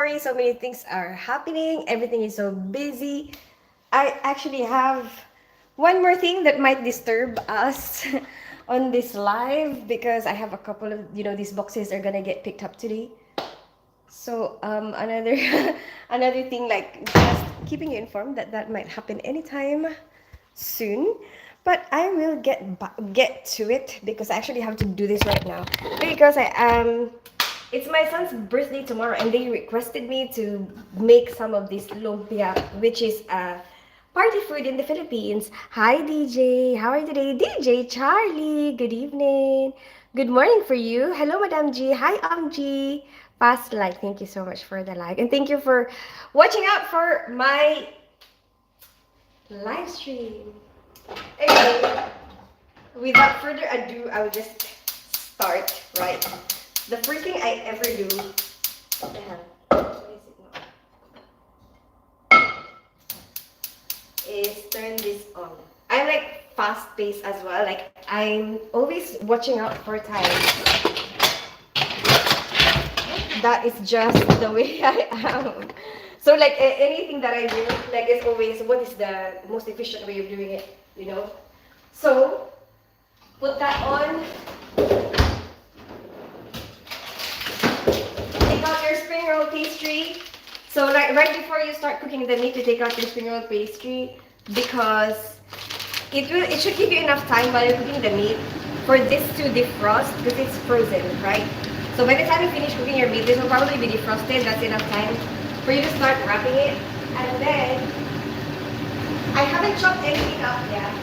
sorry, so many things are happening. Everything is so busy. I actually have one more thing that might disturb us on this live because I have a couple of, these boxes are gonna get picked up today. So another another thing, like just keeping you informed that that might happen anytime soon. But I will get to it because I actually have to do this right now because it's my son's birthday tomorrow and they requested me to make some of this lumpia, which is party food in the Philippines. Hi DJ, how are you today? DJ Charlie, good evening. Good morning for you. Hello, Madam G. Hi, G. Past like, thank you so much for the like. And thank you for watching out for my live stream. Anyway, without further ado, I will just start, right? The first thing I ever do, what the hell? Where is it now? Is turn this on. I'm like fast paced as well. Like I'm always watching out for time. That is just the way I am. So like anything that I do, like it's always what is the most efficient way of doing it, you know? So put that on. Take out your spring roll pastry. So like right before you start cooking the meat, you take out your spring roll pastry because it should give you enough time while you're cooking the meat for this to defrost because it's frozen, right? So by the time you finish cooking your meat, this will probably be defrosted. That's enough time for you to start wrapping it. And then I haven't chopped anything up yet.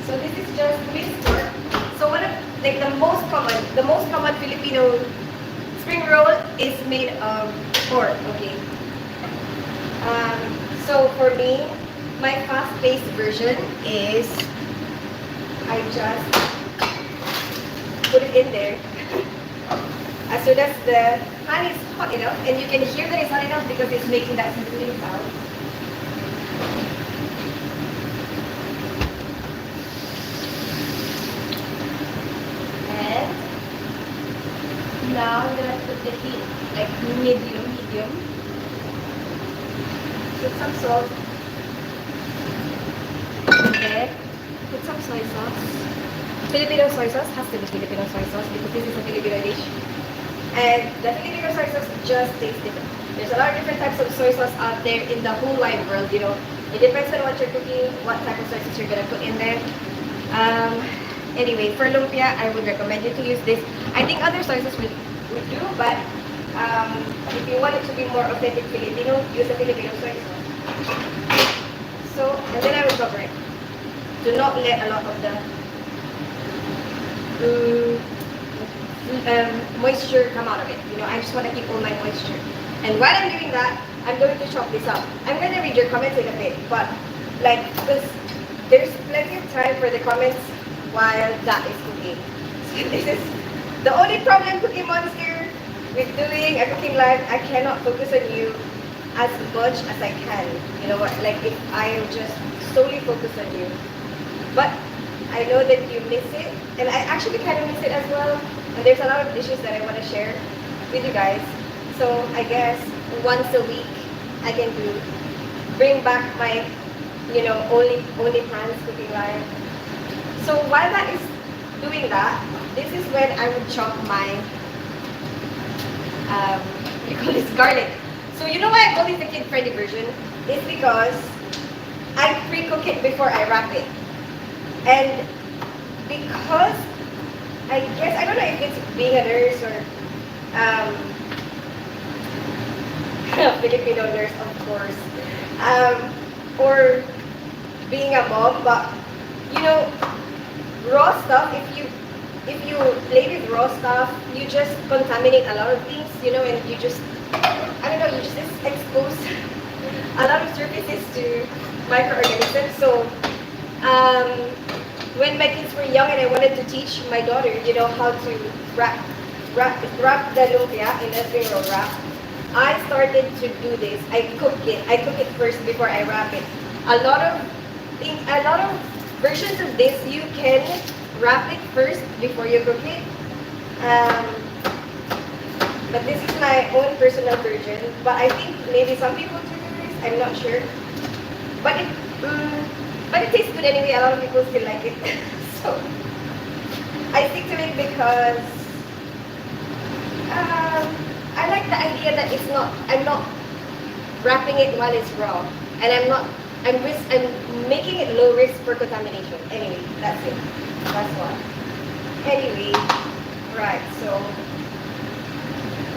So this is just minced pork. So one of like the most common Filipino spring roll is made of pork. Okay. So for me, my fast-paced version is I just put it in there. As soon as the pan is hot enough, and you can hear that it's hot enough because it's making that sizzling sound. And now I'm gonna put the heat like medium. Put some salt. And then put some soy sauce. Filipino soy sauce has to be Filipino soy sauce because this is a Filipino dish. And the Filipino soy sauce just tastes different. There's a lot of different types of soy sauce out there in the whole wide world, you know. It depends on what you're cooking, what type of soy sauce you're gonna put in there. Anyway, for lumpia, I would recommend you to use this. I think other soy sauce would do, but if you want it to be more authentic Filipino, use a Filipino soy sauce. So, and then I will cover it. Do not let a lot of the moisture come out of it. You know, I just want to keep all my moisture. And while I'm doing that, I'm going to chop this up. I'm going to read your comments in a bit, but like, because there's plenty of time for the comments while that is cooking. So this is the only problem, Cookie Monster, with doing a cooking live. I cannot focus on you as much as I can. You know what? Like if I am just solely focused on you. But I know that you miss it, and I actually kind of miss it as well. And there's a lot of dishes that I want to share with you guys. So I guess once a week I can bring back my, only pans cooking live. So while that is doing that, this is when I would chop my, we call this garlic. So you know why I call this the kid-friendly version? It's because I pre-cook it before I wrap it. And because I guess, I don't know if it's being a nurse or Filipino nurse, of course, or being a mom, but raw stuff, if you play with raw stuff, you just contaminate a lot of things, and you just, you just expose a lot of surfaces to microorganisms. So when my kids were young and I wanted to teach my daughter, how to wrap the lumpia in a spring roll wrap, I started to do this. I cook it. I cook it first before I wrap it. A lot of a lot of versions of this you can wrap it first before you cook it. Um, but this is my own personal version. But I think maybe some people do this. I'm not sure. But but it tastes good anyway. A lot of people still like it. So I stick to it because I like the idea that I'm not wrapping it while it's raw, and I'm making it low risk for contamination. Anyway, that's it. That's why. Anyway, right. So,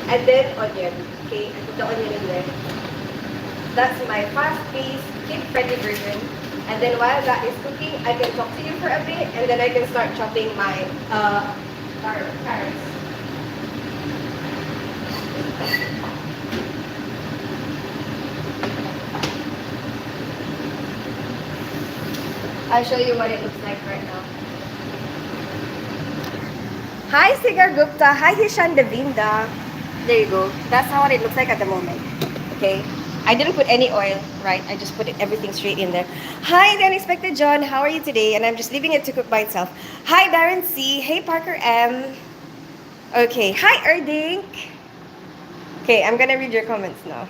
and then onion. Okay, I put the onion in there. That's my fast-paced, kid-friendly version. And then while that is cooking, I can talk to you for a bit, and then I can start chopping my carrots. I'll show you what it looks like right now. Hi, Sigar Gupta. Hi, Hishan Devinda. There you go. That's how it looks like at the moment. Okay. I didn't put any oil, right? I just put everything straight in there. Hi, the unexpected John. How are you today? And I'm just leaving it to cook by itself. Hi, Darren C. Hey, Parker M. Okay. Hi, Erdink. Okay, I'm gonna read your comments now.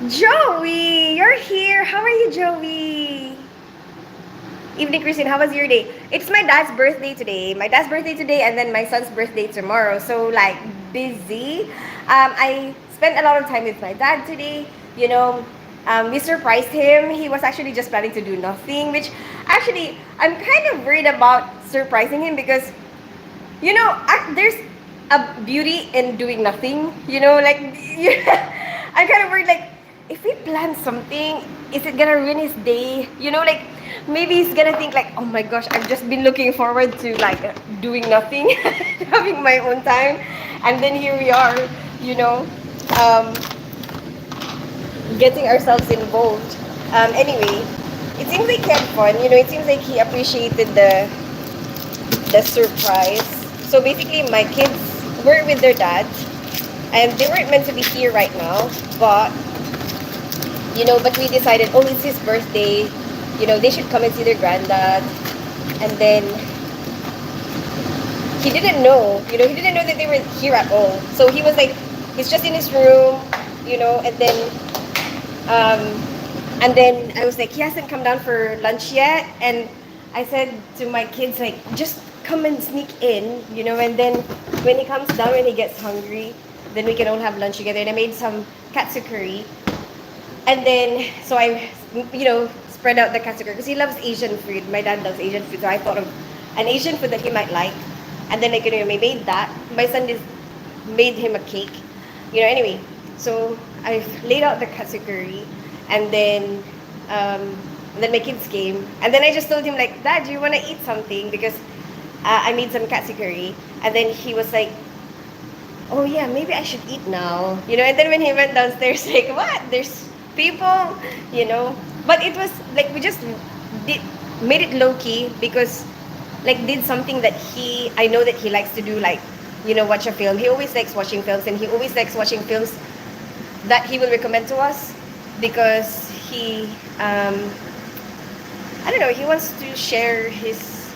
Joey, you're here. How are you, Joey? Evening, Christine. How was your day? It's my dad's birthday today. My dad's birthday today, and then my son's birthday tomorrow. So like busy. I spent a lot of time with my dad today. You know, we surprised him. He was actually just planning to do nothing, which actually I'm kind of worried about surprising him because, you know, there's a beauty in doing nothing. You know, like I'm kind of worried like if we plan something, is it gonna ruin his day? You know, like maybe he's gonna think like, oh my gosh, I've just been looking forward to like doing nothing, having my own time, and then here we are, you know, getting ourselves involved. Anyway, it seems like he had fun. You know, it seems like he appreciated the surprise. So basically, my kids were with their dad, and they weren't meant to be here right now, but you know, but we decided, oh, it's his birthday. You know, they should come and see their granddad. And then he didn't know, you know, he didn't know that they were here at all. So he was like, he's just in his room, you know, and then I was like, he hasn't come down for lunch yet. And I said to my kids, like, just come and sneak in, you know, and then when he comes down, when he gets hungry, then we can all have lunch together. And I made some katsu curry. And then, so I, you know, spread out the katsu curry because he loves Asian food. My dad loves Asian food, so I thought of an Asian food that he might like. And then, like, you know, we made that. My son made him a cake. You know, anyway, so I laid out the katsu curry, and then my kids came. And then I just told him, like, Dad, do you want to eat something? Because I made some katsu curry. And then he was like, oh yeah, maybe I should eat now. You know, and then when he went downstairs, like, what? There's people, you know. But it was like we just made it low key because like did something that I know that he likes to do, like, you know, watch a film. He always likes watching films, and he always likes watching films that he will recommend to us because he I don't know, he wants to share his,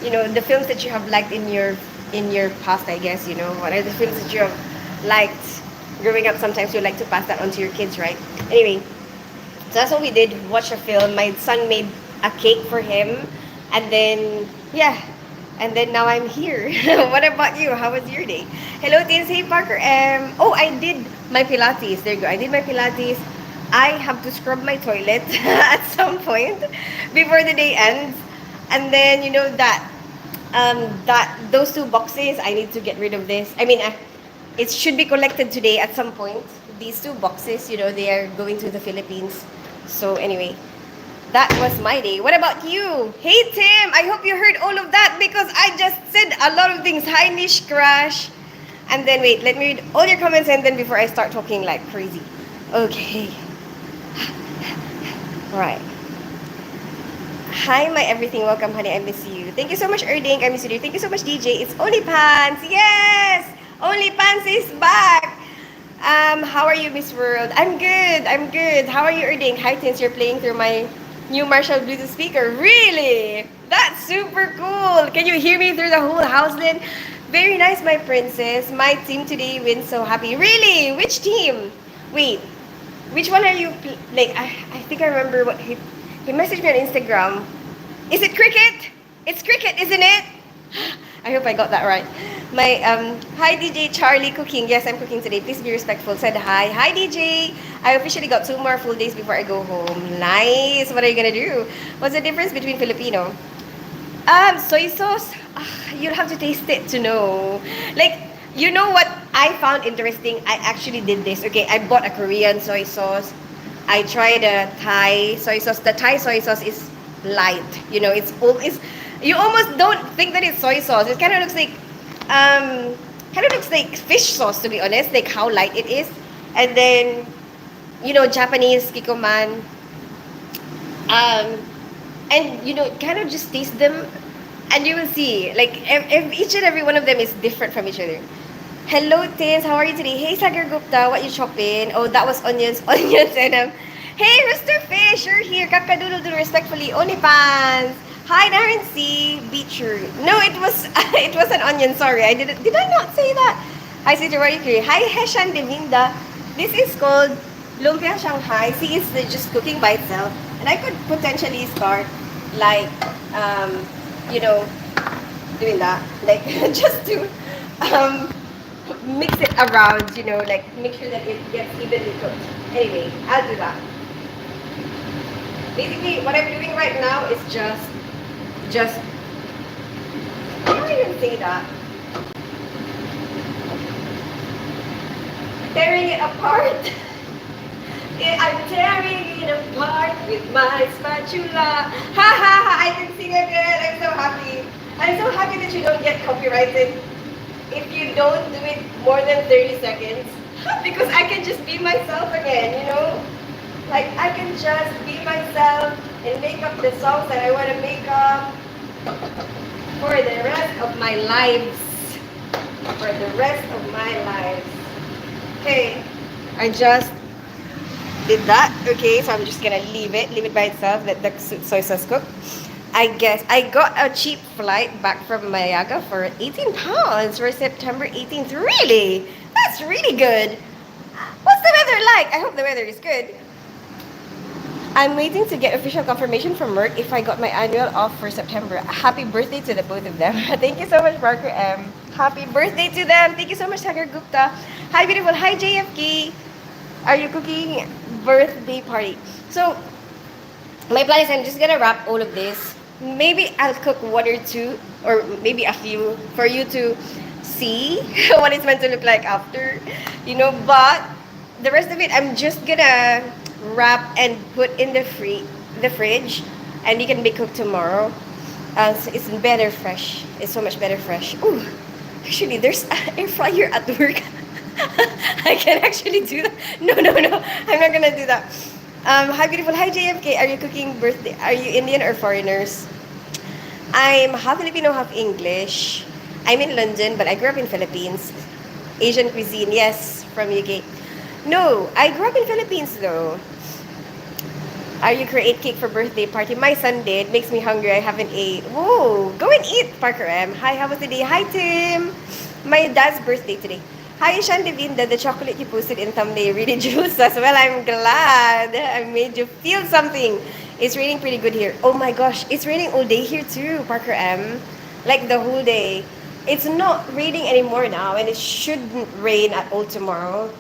you know, the films that you have liked in your past, I guess, you know. What are the films that you have liked growing up? Sometimes you like to pass that on to your kids, right? Anyway, so that's what we did, watch a film. My son made a cake for him, and then yeah, and then now I'm here. What about you? How was your day? Hello, Teens. Hey, Parker. Oh, I did my Pilates. There you go. I did my Pilates. I have to scrub my toilet at some point before the day ends, and then you know that those two boxes, I need to get rid of this. I mean, it should be collected today at some point. These two boxes, you know, they are going to the Philippines. So anyway, that was my day. What about you? Hey Tim, I hope you heard all of that because I just said a lot of things. Hi Nish Crash. And then wait, let me read all your comments and then before I start talking like crazy. Okay. Right. Hi my everything, welcome honey, I miss you. you. Thank you so much, Erdink. I miss you, dear. Thank you so much, DJ. It's Only Pants. Yes! Only Pants is back. How are you, Miss World? I'm good. I'm good. How are you, Erdink? Hi, Tins. You're playing through my new Marshall Bluetooth speaker. Really? That's super cool. Can you hear me through the whole house then? Very nice, my princess. My team today wins, so happy. Really? Which team? Wait, which one are you? Like, I think I remember what he messaged me on Instagram. Is it cricket? It's cricket, isn't it? I hope I got that right. My hi DJ Charlie cooking. Yes, I'm cooking today. Please be respectful. Said hi. Hi DJ. I officially got 2 more full days before I go home. Nice. What are you gonna do? What's the difference between Filipino? Soy sauce. You'll have to taste it to know. Like, you know what I found interesting? I actually did this. Okay, I bought a Korean soy sauce. I tried a Thai soy sauce. The Thai soy sauce is light. You know, it's you almost don't think that it's soy sauce. It kind of looks like fish sauce, to be honest. Like how light it is. And then, you know, Japanese kikoman. And you know, kind of just taste them, and you will see like each and every one of them is different from each other. Hello, Tins. How are you today? Hey, Sagar Gupta. What you chopping? Oh, that was onions, onions, and hey, Rooster Fish, you're here. Kakadoodle, respectfully. Only Pants. Hi, Darren C. Beecher. No, it was it was an onion. Sorry, I didn't. Did I not say that? Hi, Sister Warikri. Hi, Heshan Devinda. This is called Lumpia Shanghai. See, it's just cooking by itself, and I could potentially start like you know, doing that, like just to mix it around, you know, like make sure that it gets evenly cooked. Anyway, I'll do that. Basically, what I'm doing right now is just, how do I even say that? Tearing it apart. I'm tearing it apart with my spatula. Ha ha ha, I can sing again. I'm so happy. I'm so happy that you don't get copyrighted if you don't do it more than 30 seconds. Because I can just be myself again, you know? Like, I can just be myself and make up the songs that I want to make up for the rest of my lives. For the rest of my lives. Okay, I just did that. Okay, so I'm just gonna leave it by itself, let the soy sauce cook. I guess I got a cheap flight back from Mayaga for 18 pounds for September 18th. Really? That's really good. What's the weather like? I hope the weather is good. I'm waiting to get official confirmation from work if I got my annual off for September. Happy birthday to the both of them. Thank you so much, Parker M. Happy birthday to them. Thank you so much, Sagar Gupta. Hi, beautiful. Hi, JFK. Are you cooking birthday party? So, my plan is I'm just gonna wrap all of this. Maybe I'll cook 1 or 2, or maybe a few for you to see what it's meant to look like after, you know. But the rest of it, I'm just gonna wrap and put in the fridge, and it can be cooked tomorrow. So it's better fresh. It's so much better fresh. Ooh, actually, there's an air fryer at work. I can actually do that. No, I'm not gonna do that. Hi, beautiful. Hi, JFK. Are you cooking birthday? Are you Indian or foreigners? I'm half Filipino, half English. I'm in London, but I grew up in Philippines. Asian cuisine, yes, from UK. No, I grew up in Philippines though. Are you create cake for birthday party? My son did. Makes me hungry. I haven't ate. Whoa, go and eat, Parker M. Hi, how was the day? Hi, Tim. My dad's birthday today. Hi, Ishan Devinda. The chocolate you posted in thumbnail really juice us. Well, I'm glad I made you feel something. It's raining pretty good here. Oh my gosh, it's raining all day here too, Parker M. Like the whole day. It's not raining anymore now, and it shouldn't rain at all tomorrow.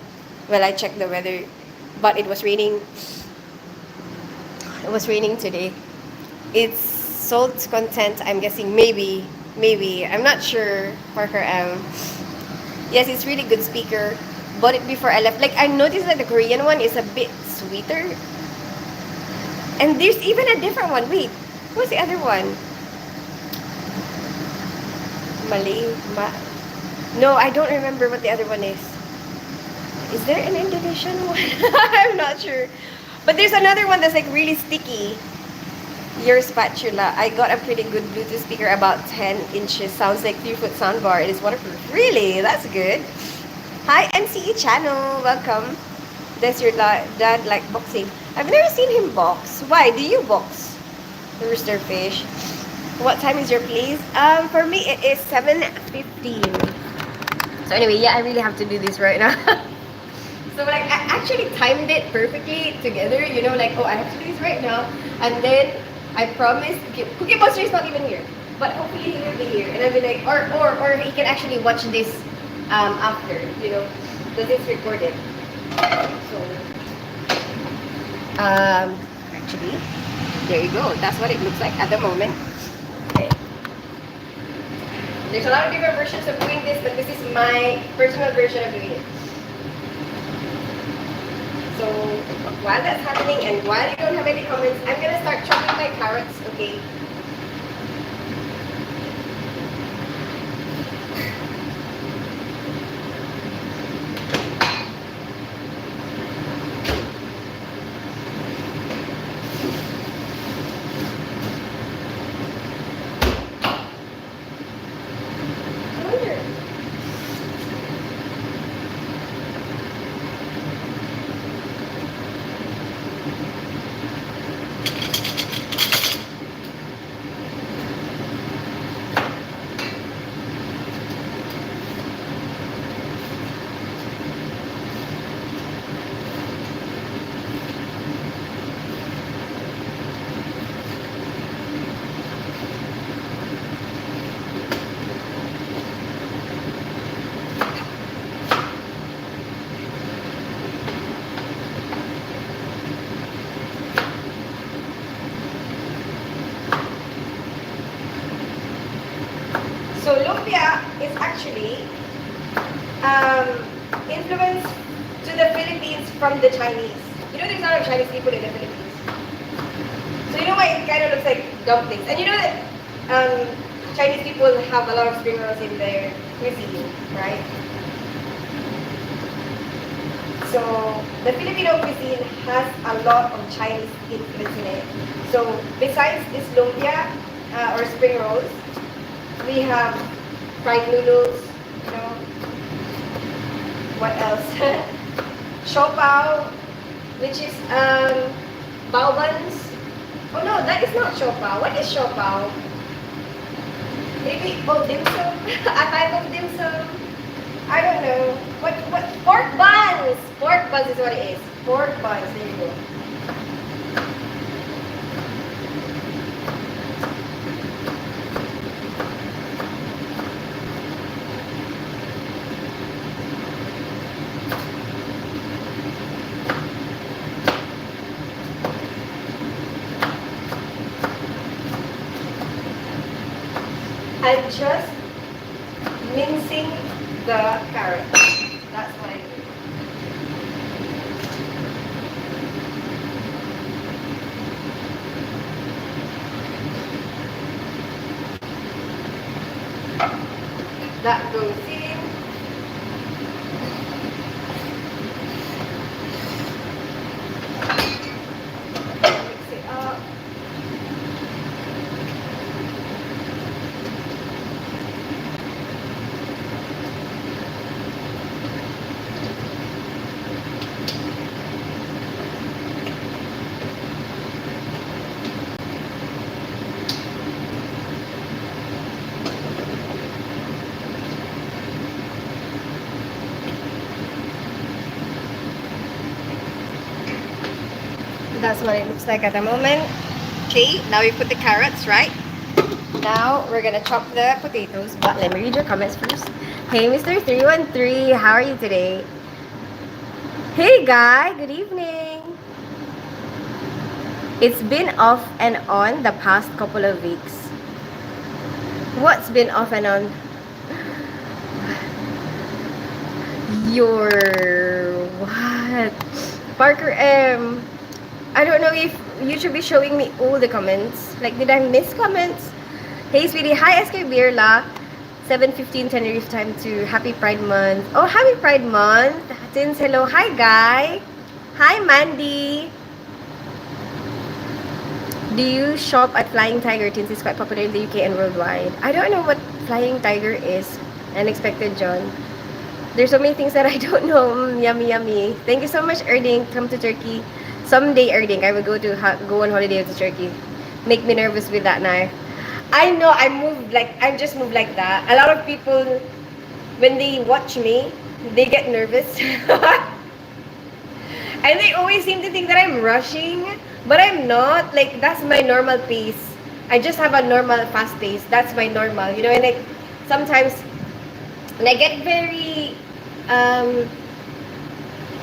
Well, I checked the weather, but it was raining. It was raining today. It's salt content, I'm guessing, maybe. I'm not sure, Parker M. Yes, it's really good speaker. Bought it before I left. Like, I noticed that the Korean one is a bit sweeter. And there's even a different one. Wait, what's the other one? No, I don't remember what the other one is. Is there an Indonesian one? I'm not sure. But there's another one that's like really sticky. your spatula. I got a pretty good Bluetooth speaker, about 10 inches. Sounds like 3-foot soundbar. It is waterproof. Really? That's good. Hi, MCE channel. Welcome. Does your dad like boxing? I've never seen him box. Why? Do you box? The rooster fish. What time is your place? For me, it is 7:15. So anyway, yeah, I really have to do this right now. So like I actually timed it perfectly together, like, oh, I have to do this right now, and then I promise Cookie Monster is not even here, but hopefully he will be here, and I'll be like, or he can actually watch this after, because it's recorded. So actually, there you go. That's what it looks like at the moment. Okay. There's a lot of different versions of doing this, but this is my personal version of doing it. So while that's happening and while you don't have any comments, I'm gonna start chopping my carrots, okay? So lumpia is actually influenced to the Philippines from the Chinese. There's a lot of Chinese people in the Philippines. So why it kind of looks like dumplings. And that Chinese people have a lot of spring rolls in their cuisine, right? So the Filipino cuisine has a lot of Chinese influence in it. So besides this lumpia or spring rolls, we have fried noodles, what else? Siopao, which is bao buns. Oh no, that is not siopao. What is siopao? Maybe, dim sum? A type of dim sum? I don't know. What? Pork buns! Pork buns is what it is. Pork buns, there you go. I'm just mincing the carrot. That's what I do. That goes in. Mix it up. That's what it looks like at the moment. Okay, now we put the carrots, right? Now we're gonna chop the potatoes, but let me read your comments first. Hey, Mr. 313, how are you today? Hey, Guy, good evening. It's been off and on the past couple of weeks. What's been off and on? Your what? Parker M. I don't know if you should be showing me all the comments. Like, did I miss comments? Hey, sweetie. Hi, SK Birla. 7:15 Tenerife time to Happy Pride Month. Oh, Happy Pride Month. Tins, hello. Hi, Guy. Hi, Mandy. Do you shop at Flying Tiger since it's quite popular in the UK and worldwide? I don't know what Flying Tiger is. Unexpected John. There's so many things that I don't know. Yummy, yummy. Thank you so much, Erding. Come to Turkey. Someday, Erding, I will go on holiday to Turkey. Make me nervous with that knife. I know I just moved like that. A lot of people, when they watch me, they get nervous. And they always seem to think that I'm rushing, but I'm not. Like, that's my normal pace. I just have a normal fast pace. That's my normal, and like sometimes when I get very um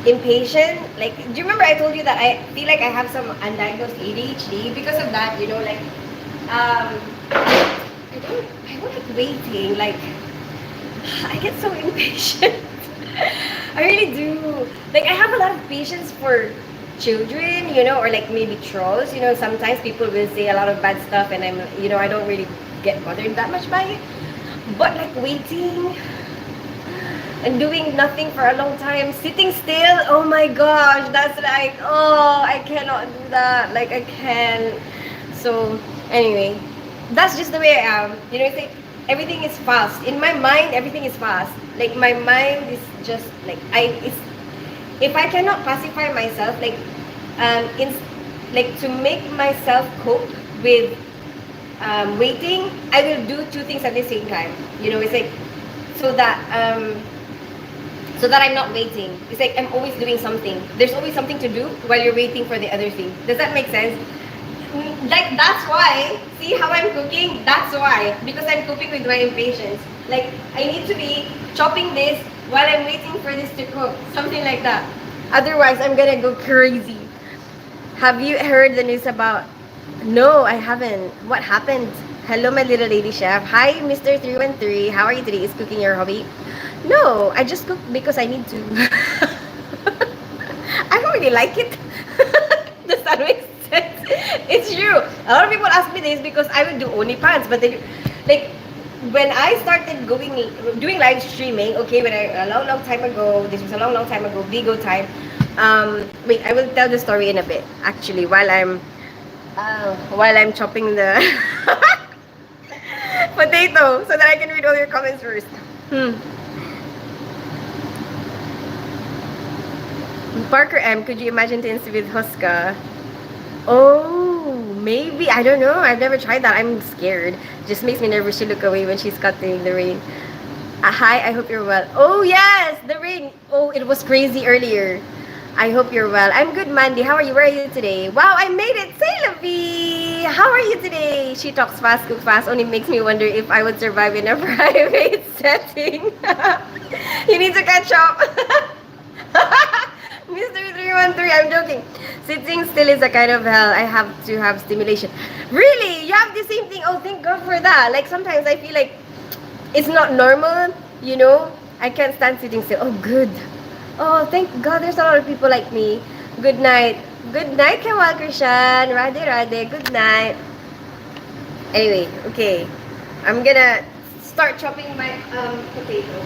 impatient, like, do you remember I told you that I feel like I have some undiagnosed ADHD because of that, like I don't like waiting. Like, I get so impatient. I really do. Like, I have a lot of patience for children, or like maybe trolls. Sometimes people will say a lot of bad stuff, and I don't really get bothered that much by it. But like waiting and doing nothing for a long time, sitting still, oh my gosh, that's like, oh, I cannot do that. Like, I can't. So, anyway, that's just the way I am. It's like everything is fast. In my mind, everything is fast. Like, my mind is just like, if I cannot pacify myself, like, to make myself cope with waiting, I will do two things at the same time. It's like, so that I'm not waiting. It's like I'm always doing something. There's always something to do while you're waiting for the other thing. Does that make sense? Like, that's why, see how I'm cooking? That's why. Because I'm cooking with my impatience. Like, I need to be chopping this while I'm waiting for this to cook. Something like that. Otherwise, I'm gonna go crazy. Have you heard the news about... No, I haven't. What happened? Hello, my little lady chef. Hi, Mr. 313. How are you today? Is cooking your hobby? No, I just cook because I need to. I don't really like it. Does that make sense? It's true. A lot of people ask me this because I would do only pants, but then, like, when I started doing live streaming, okay, a long time ago, this was a long time ago, Bigo time. Wait, I will tell the story in a bit. Actually, while I'm chopping the potato, so that I can read all your comments first. Parker M, could you imagine to with Huska? Oh, maybe. I don't know. I've never tried that. I'm scared. Just makes me nervous to look away when she's cutting the rain. Hi, I hope you're well. Oh, yes, the rain. Oh, it was crazy earlier. I hope you're well. I'm good, Mandy. How are you? Where are you today? Wow, I made it. Say, Lovey. How are you today? She talks fast, cook fast. Only makes me wonder if I would survive in a private setting. You need to catch up. Mr. 313, I'm joking. Sitting still is a kind of hell. I have to have stimulation. Really? You have the same thing? Oh, thank God for that. Like, sometimes I feel like it's not normal, I can't stand sitting still. Oh, good. Oh, thank God there's a lot of people like me. Good night. Good night, Kamal Krishan. Radhe Radhe. Good night. Anyway, okay. I'm gonna start chopping my potato.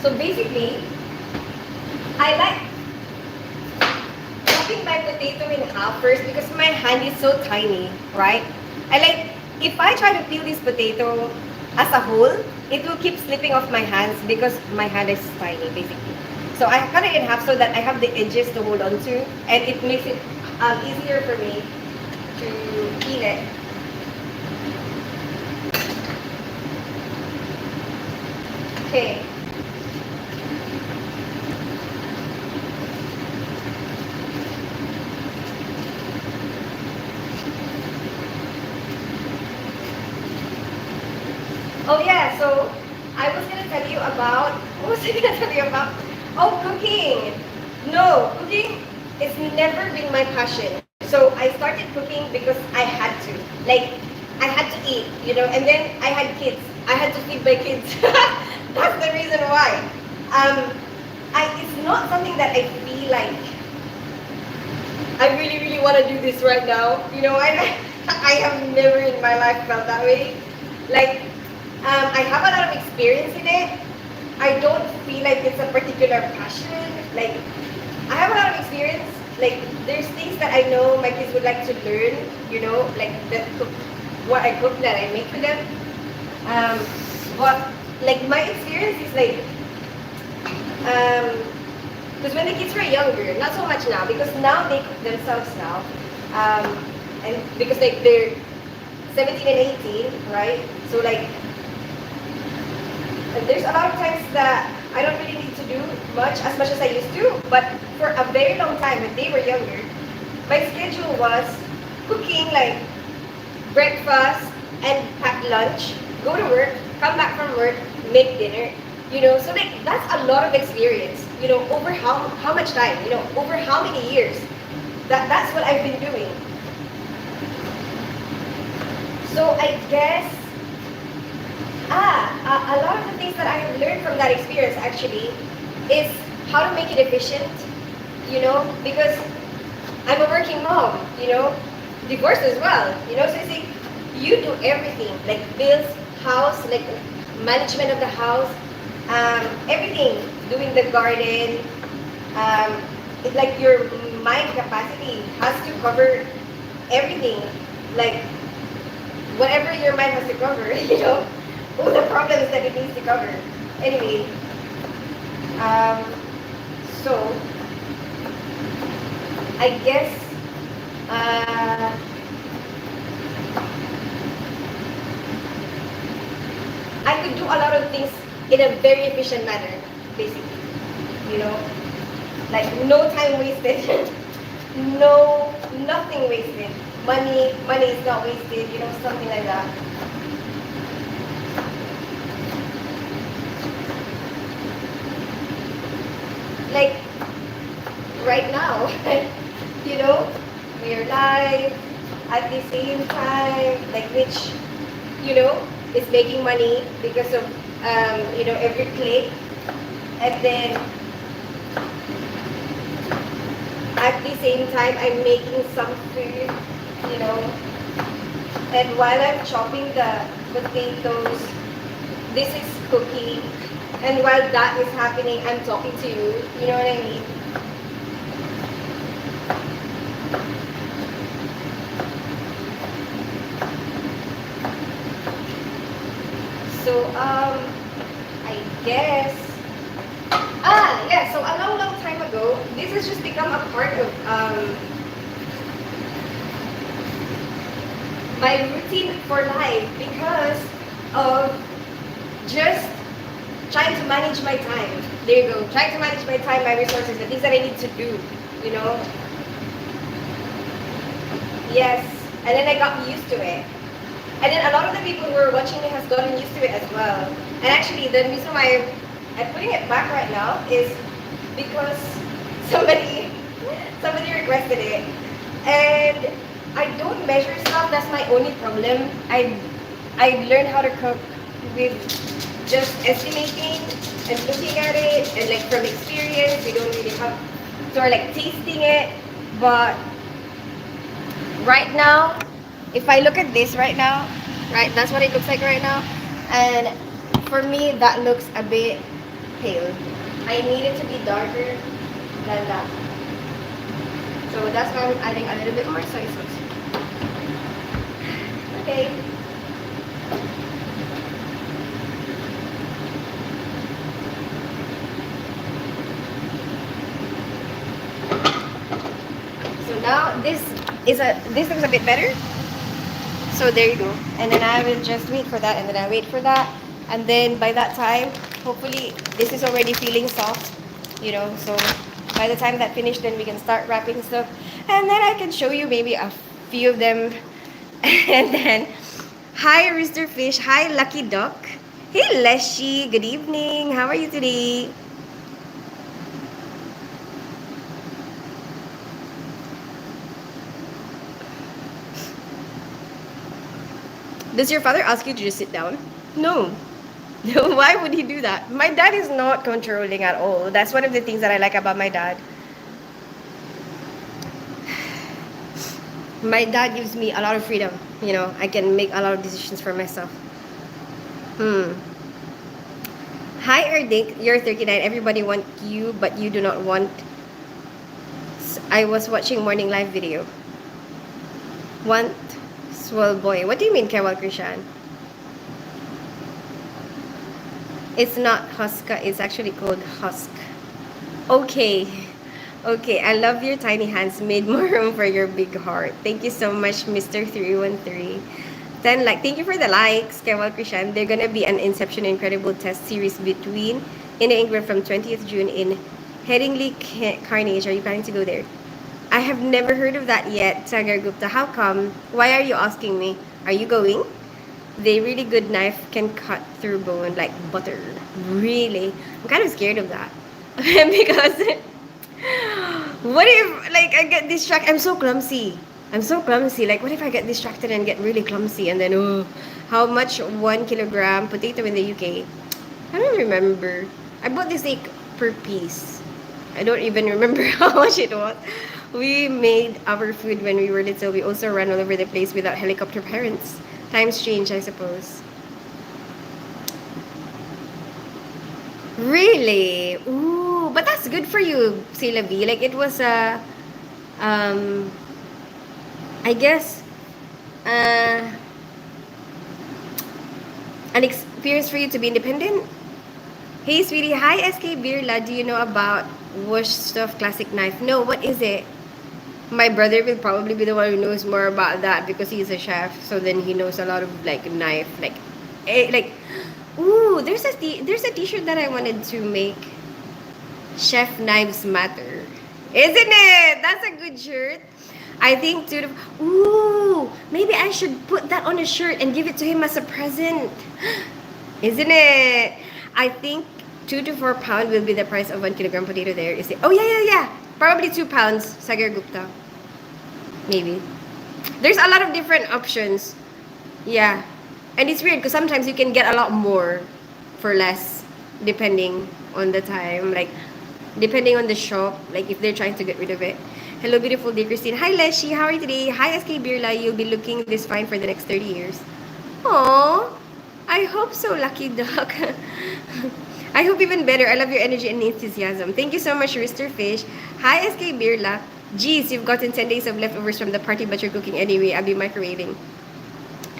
So basically, I like chopping my potato in half first because my hand is so tiny, right? If I try to peel this potato as a whole, it will keep slipping off my hands because my hand is tiny, basically. So I cut it in half so that I have the edges to hold on to, and it makes it easier for me to peel it. Okay. Oh yeah, so I was gonna tell you about, what was I gonna tell you about? Oh, cooking. No, cooking has never been my passion. So I started cooking because I had to. Like, I had to eat, and then I had kids. I had to feed my kids. That's the reason why. It's not something that I feel like I really, really want to do this right now. You know, I have never in my life felt that way. Like, I have a lot of experience in it. I don't feel like it's a particular passion. Like, I have a lot of experience. Like, there's things that I know my kids would like to learn. You know, like that cook, what I cook that I make for them. Um, but like my experience is like, because when the kids were younger, not so much now, because now they cook themselves now, and because like they're 17 and 18, right? So like, there's a lot of times that I don't really need to do as much as I used to. But for a very long time, when they were younger, my schedule was cooking like breakfast and pack lunch, go to work, come back from work, make dinner. You know, so like that's a lot of experience. You know, over how much time? You know, over how many years? That's what I've been doing. So I guess a lot of the things that I have learned from that experience actually is how to make it efficient. You know, because I'm a working mom. You know, divorced as well. You know, so it's like you do everything, like bills, house, like management of the house, everything, doing the garden. It's like your mind capacity has to cover everything, like whatever your mind has to cover, you know, all the problems that it needs to cover. Anyway, so I guess I could do a lot of things in a very efficient manner, basically. You know, like no time wasted, no nothing wasted. Money is not wasted. You know, something like that. Like right now, you know, we're live at the same time, like which, you know, is making money because of you know, every click. And then at the same time I'm making some food, you know, and while I'm chopping the potatoes, this is cooking, and while that is happening I'm talking to you, you know what I mean? So I guess yeah, so a long time ago, this has just become a part of my routine for life because of just trying to manage my time. There you go. Trying to manage my time, my resources, the things that I need to do, you know? Yes. And then I got used to it. And then a lot of the people who are watching me has gotten used to it as well. And actually, the reason why I'm putting it back right now is because somebody requested it. And I don't measure stuff, that's my only problem. I learned how to cook with just estimating and looking at it, and like from experience, we don't really have to like tasting it. But right now, if I look at this right now, right, that's what it looks like right now. And for me, that looks a bit pale. I need it to be darker than that. So that's why I'm adding a little bit more soy sauce. Okay. So now this looks a bit better. So there you go. And then I will just wait for that, and then I wait for that. And then by that time, hopefully this is already feeling soft, you know. So by the time that finished, then we can start wrapping stuff. And then I can show you maybe a few of them. And then, hi Rooster Fish, hi Lucky Duck. Hey Leshy, good evening. How are you today? Does your father ask you to just sit down? No. Why would he do that? My dad is not controlling at all. That's one of the things that I like about my dad. My dad gives me a lot of freedom. You know, I can make a lot of decisions for myself. Hmm. Hi, Erdink. You're 39. Everybody want you, but you do not want. I was watching morning live video. Want swell boy. What do you mean, Kewal Krishan? It's not Huska. It's actually called Husk. Okay. Okay, I love your tiny hands. Made more room for your big heart. Thank you so much, Mr. 313. Then, like, thank you for the likes, Kewal Krishan. They're gonna be an Inception Incredible Test series between in England from 20th June in Headingley Carnage. Are you planning to go there? I have never heard of that yet, Sagar Gupta. How come? Why are you asking me? Are you going? They really good knife can cut through bone like butter. Really? I'm kind of scared of that. Because what if like I get distracted? I'm so clumsy. I'm so clumsy. Like what if I get distracted and get really clumsy and then oh, how much 1 kilogram potato in the UK? I don't remember. I bought this like per piece. I don't even remember how much it was. We made our food when we were little. We also ran all over the place without helicopter parents. Times change, I suppose. Really? Ooh, but that's good for you, Sila B. Like it was a, um, I guess, uh, an experience for you to be independent. Hey, sweetie. Hi, SK Birla. Do you know about Wush Stuff Classic Knife? No, what is it? My brother will probably be the one who knows more about that because he's a chef. So then he knows a lot of like knife, like, ooh, there's a T-shirt that I wanted to make. Chef Knives Matter, isn't it? That's a good shirt. I think ooh, maybe I should put that on a shirt and give it to him as a present. Isn't it? I think 2 to 4 pound will be the price of 1 kilogram potato there. Is it? Oh yeah. Probably 2 pounds, Sagar Gupta. Maybe. There's a lot of different options. Yeah. And it's weird because sometimes you can get a lot more for less depending on the time. Like, depending on the shop. Like, if they're trying to get rid of it. Hello, beautiful dear Christine. Hi, Leshy. How are you today? Hi, SK Birla. You'll be looking this fine for the next 30 years. Aww. I hope so, lucky duck. I hope even better. I love your energy and enthusiasm. Thank you so much, Rooster Fish. Hi, SK Birla. Geez, you've gotten 10 days of leftovers from the party, but you're cooking anyway. I'll be microwaving.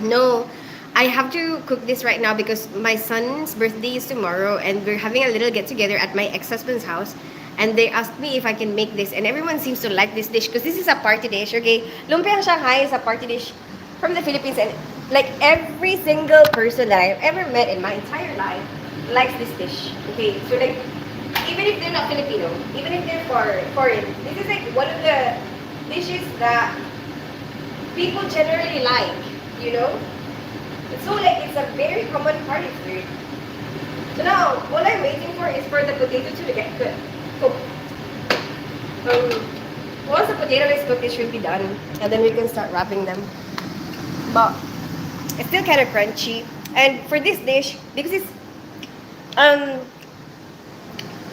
No, I have to cook this right now because my son's birthday is tomorrow and we're having a little get together at my ex-husband's house. And they asked me if I can make this. And everyone seems to like this dish because this is a party dish, okay? Lumpia Shanghai is a party dish from the Philippines. And like every single person that I've ever met in my entire life likes this dish. Okay, so like even if they're not Filipino, even if they're foreign, this is like one of the dishes that people generally like, you know? So like it's a very common party food. So now all I'm waiting for is for the potato to get cooked. Once the potato is cooked, it should be done, and then we can start wrapping them. But it's still kind of crunchy. And for this dish, because it's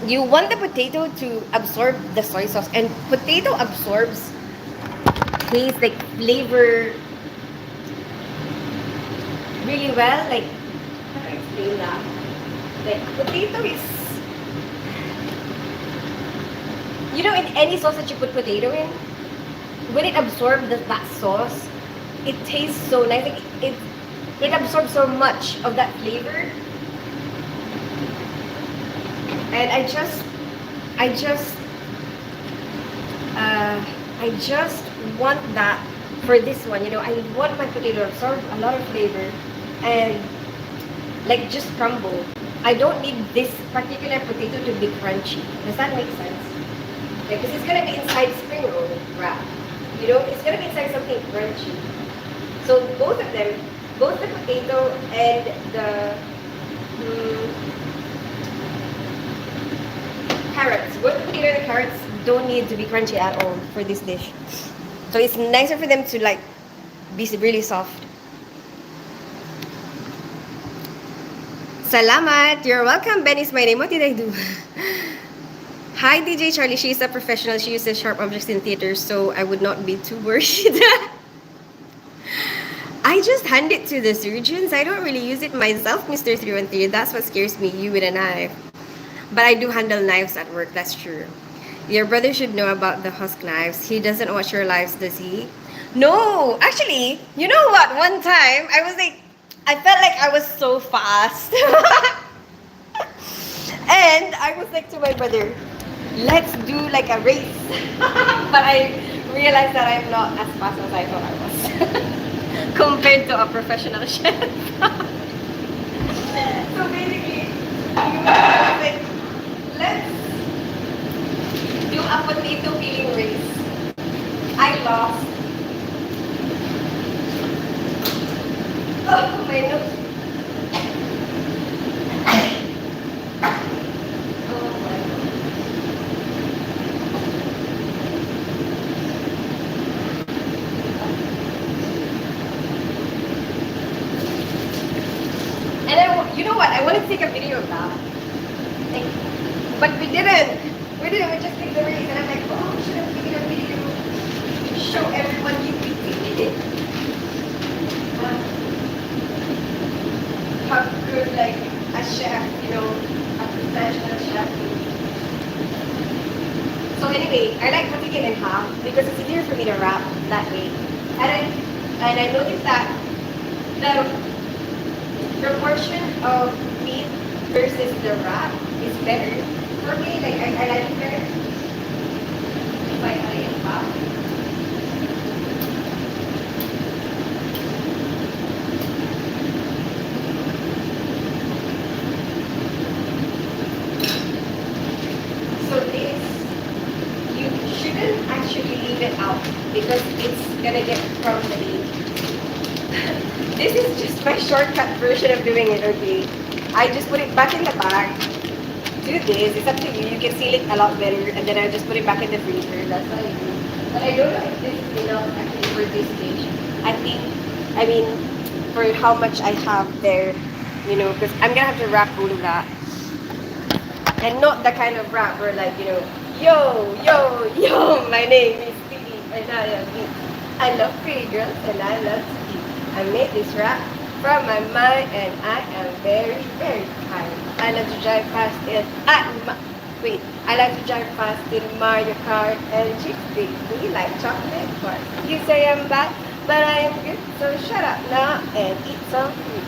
you want the potato to absorb the soy sauce, and potato absorbs taste, like flavor, really well. Like how do I explain that? Like potato is, you know, in any sauce that you put potato in, when it absorbs that sauce, it tastes so nice. Like it absorbs so much of that flavor. And I just want that for this one. You know, I want my potato to absorb a lot of flavor and like just crumble. I don't need this particular potato to be crunchy. Does that make sense? Like, because it's gonna be inside spring roll wrap. You know, it's gonna be inside something crunchy. So both of them, both the potato and the carrots, both the potato and the carrots don't need to be crunchy at all for this dish. So it's nicer for them to like be really soft. Salamat! You're welcome, Ben is my name. What did I do? Hi, DJ Charlie. She's a professional. She uses sharp objects in theater, so I would not be too worried. I just hand it to the surgeons. I don't really use it myself, Mr. 313. That's what scares me, you with a knife. But I do handle knives at work, that's true. Your brother should know about the husk knives. He doesn't watch your lives, does he? No, actually, you know what? One time, I felt like I was so fast. And I was like to my brother, let's do like a race. But I realized that I'm not as fast as I thought I was compared to a professional chef. So basically, we were like, let's do a potato peeling race. I lost. Oh, my nose. Oh my. And you know what? I want to take a video of that. Like, but we didn't. We didn't. We just did the race, and I'm like, oh, should have taken a video to show everyone you did it. How good, like a chef, you know, a professional chef. So anyway, I like cutting it in half because it's easier for me to wrap that way. And I noticed that the proportion of meat versus the wrap is better. For me, like I like it better if I cut it in half. So this, you shouldn't actually leave it out because it's gonna get crumbly. This is just my shortcut version of doing it, okay? I just put it back in the bag. Do this, it's up to you. You can seal it a lot better, and then I just put it back in the freezer. That's what I do. But I don't know if this is enough actually for this stage. I mean, for how much I have there, you know, because I'm gonna have to wrap all of that. And not the kind of wrap where like, you know, yo, my name is Stevie, and I am me. I love pretty girls, and I love to eat. I made this rap from my mind, and I am very, very kind. I love to drive fast in I like to drive fast in Mario Kart and chicks dig me like chocolate bars. You say I'm bad, but I am good, so shut up now and eat some food.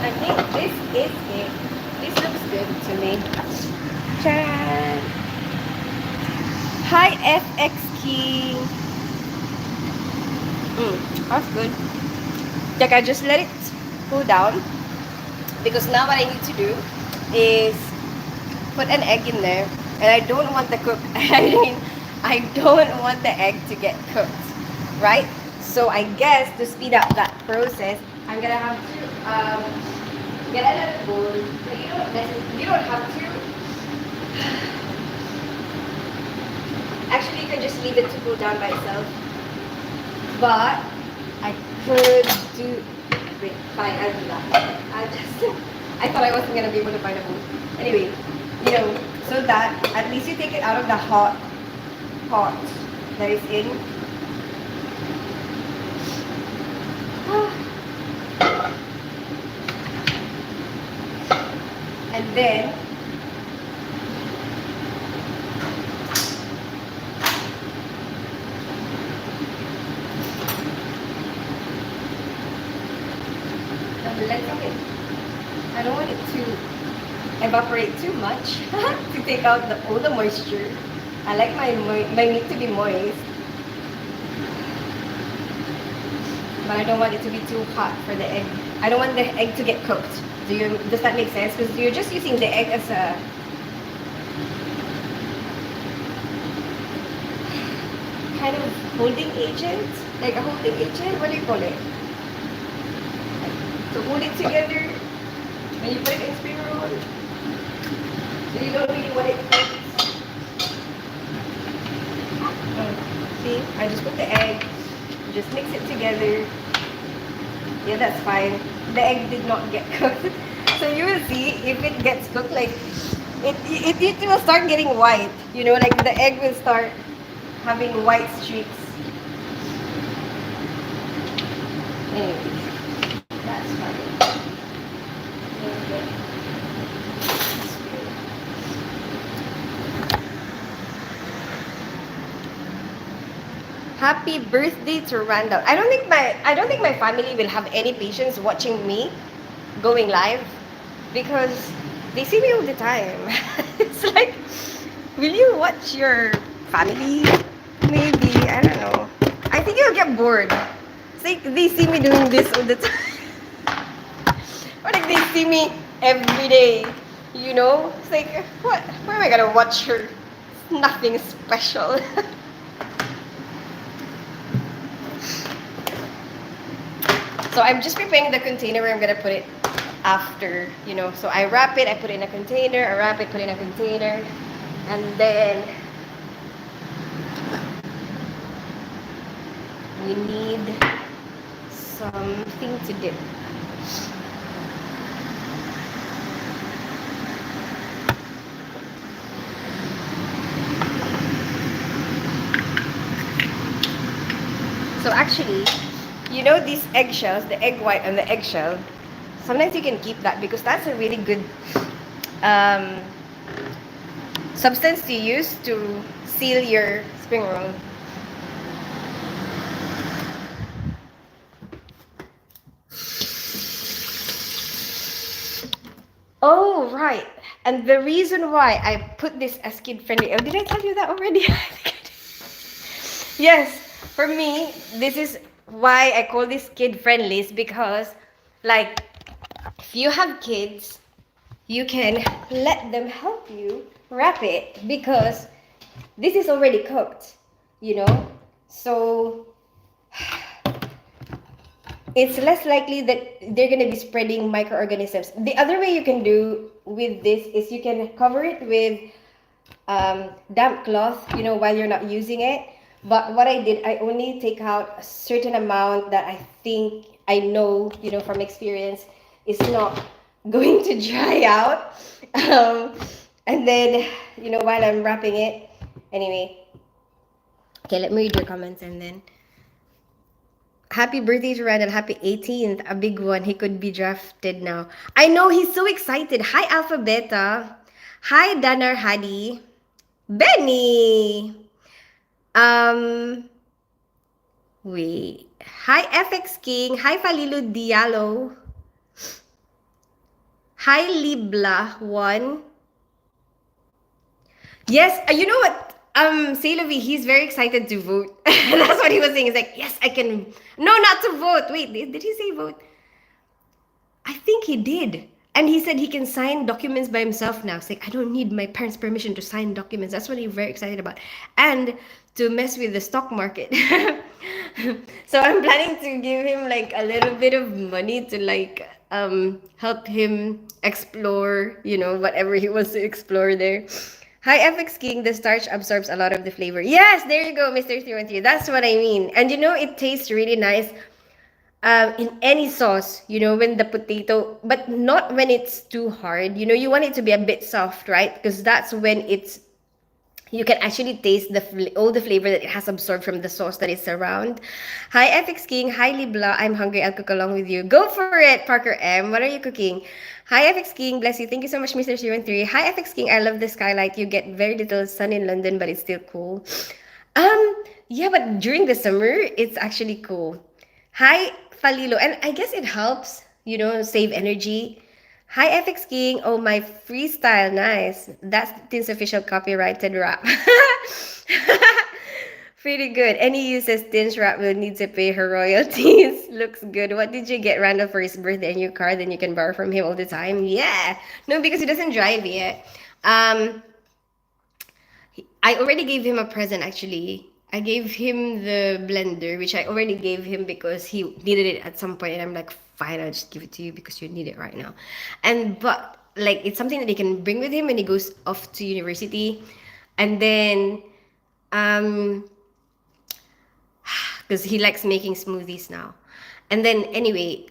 I think this is it. This looks good to me. Tcharam! Hi, FX King. That's good. Like I just let it cool down because now what I need to do is put an egg in there, and I don't want the cook. I don't want the egg to get cooked, right? So I guess to speed up that process, I'm gonna have to get another bowl. But you don't have to. Actually, you can just leave it to cool down by itself. But I could do. Wait, fine, I'll do that. I thought I wasn't gonna be able to find a bowl. Anyway, you know, so that at least you take it out of the hot pot that is in. And then let's cook it. I don't want it to evaporate too much to take out all the moisture. I like my meat to be moist, but I don't want it to be too hot for the egg. I don't want the egg to get cooked. Does that make sense? Because you're just using the egg as a kind of holding agent, like a holding agent. What do you call it? To hold it together when you put it in spring roll. So you don't really want it cooked. See, I just put the egg, just mix it together. Yeah, that's fine. The egg did not get cooked. So you will see if it gets cooked like It will start getting white. Like the egg will start having white streaks. Anyways, that's fine. Happy birthday to Randall. I don't think my family will have any patience watching me going live because they see me all the time. It's like, will you watch your family? Maybe, I don't know. I think you'll get bored. It's like they see me doing this all the time. Or like they see me every day. It's like, what? Why am I gonna watch her? It's nothing special. So I'm just preparing the container where I'm gonna put it after. So I wrap it, I put it in a container, I wrap it, put it in a container, and then we need something to dip. So actually, these eggshells, the egg white and the eggshell, sometimes you can keep that because that's a really good um, substance to use to seal your spring roll. Oh, right. And the reason why I put this as kid friendly. Oh, did I tell you that already? I think I did. Yes, for me, this is why I call this kid friendly is because, like, if you have kids, you can let them help you wrap it because this is already cooked, you know? So it's less likely that they're going to be spreading microorganisms. The other way you can do with this is you can cover it with damp cloth, while you're not using it. But what I did, I only take out a certain amount that I think I know, from experience, is not going to dry out. Um, and then, while I'm wrapping it, anyway. Okay, let me read your comments and then. Happy birthday to Randall. Happy 18th. A big one. He could be drafted now. I know, he's so excited. Hi, Alpha Beta. Hi, Danar Hadi. Benny. Um, Wait. Hi, FX King. Hi, Falilo Diallo. Hi, Libla1. Yes, you know what? Sailovi, he's very excited to vote. That's what he was saying. He's like, yes, I can. No, not to vote. Wait, did he say vote? I think he did. And he said he can sign documents by himself now. It's like, I don't need my parents' permission to sign documents. That's what he's very excited about. And to mess with the stock market. So I'm planning to give him like a little bit of money to like help him explore, whatever he wants to explore there. Hi, FX King. The starch absorbs a lot of the flavor. Yes, there you go, Mr. 313. That's what I mean. And it tastes really nice in any sauce, when the potato, but not when it's too hard. You want it to be a bit soft, right? Because that's when you can actually taste all the flavor that it has absorbed from the sauce that is around. Hi, FX King. Hi, Libla. I'm hungry. I'll cook along with you. Go for it, Parker M. What are you cooking? Hi, FX King. Bless you. Thank you so much, Mr. 03. Hi, FX King. I love the skylight. You get very little sun in London, but it's still cool. Yeah, but during the summer, it's actually cool. Hi, Falilo. And I guess it helps, save energy. Hi, FX King. Oh, my freestyle. Nice. That's Tin's official copyrighted rap. Pretty good. Any uses Tin's rap will need to pay her royalties. Looks good. What did you get Randall for his birthday? A new car, then you can borrow from him all the time? Yeah. No, because he doesn't drive yet. I already gave him a present actually. I gave him the blender, which I already gave him because he needed it at some point, and I'm like, fine, I'll just give it to you because you need it right now. But like it's something that he can bring with him when he goes off to university, and then because he likes making smoothies now. And then anyway,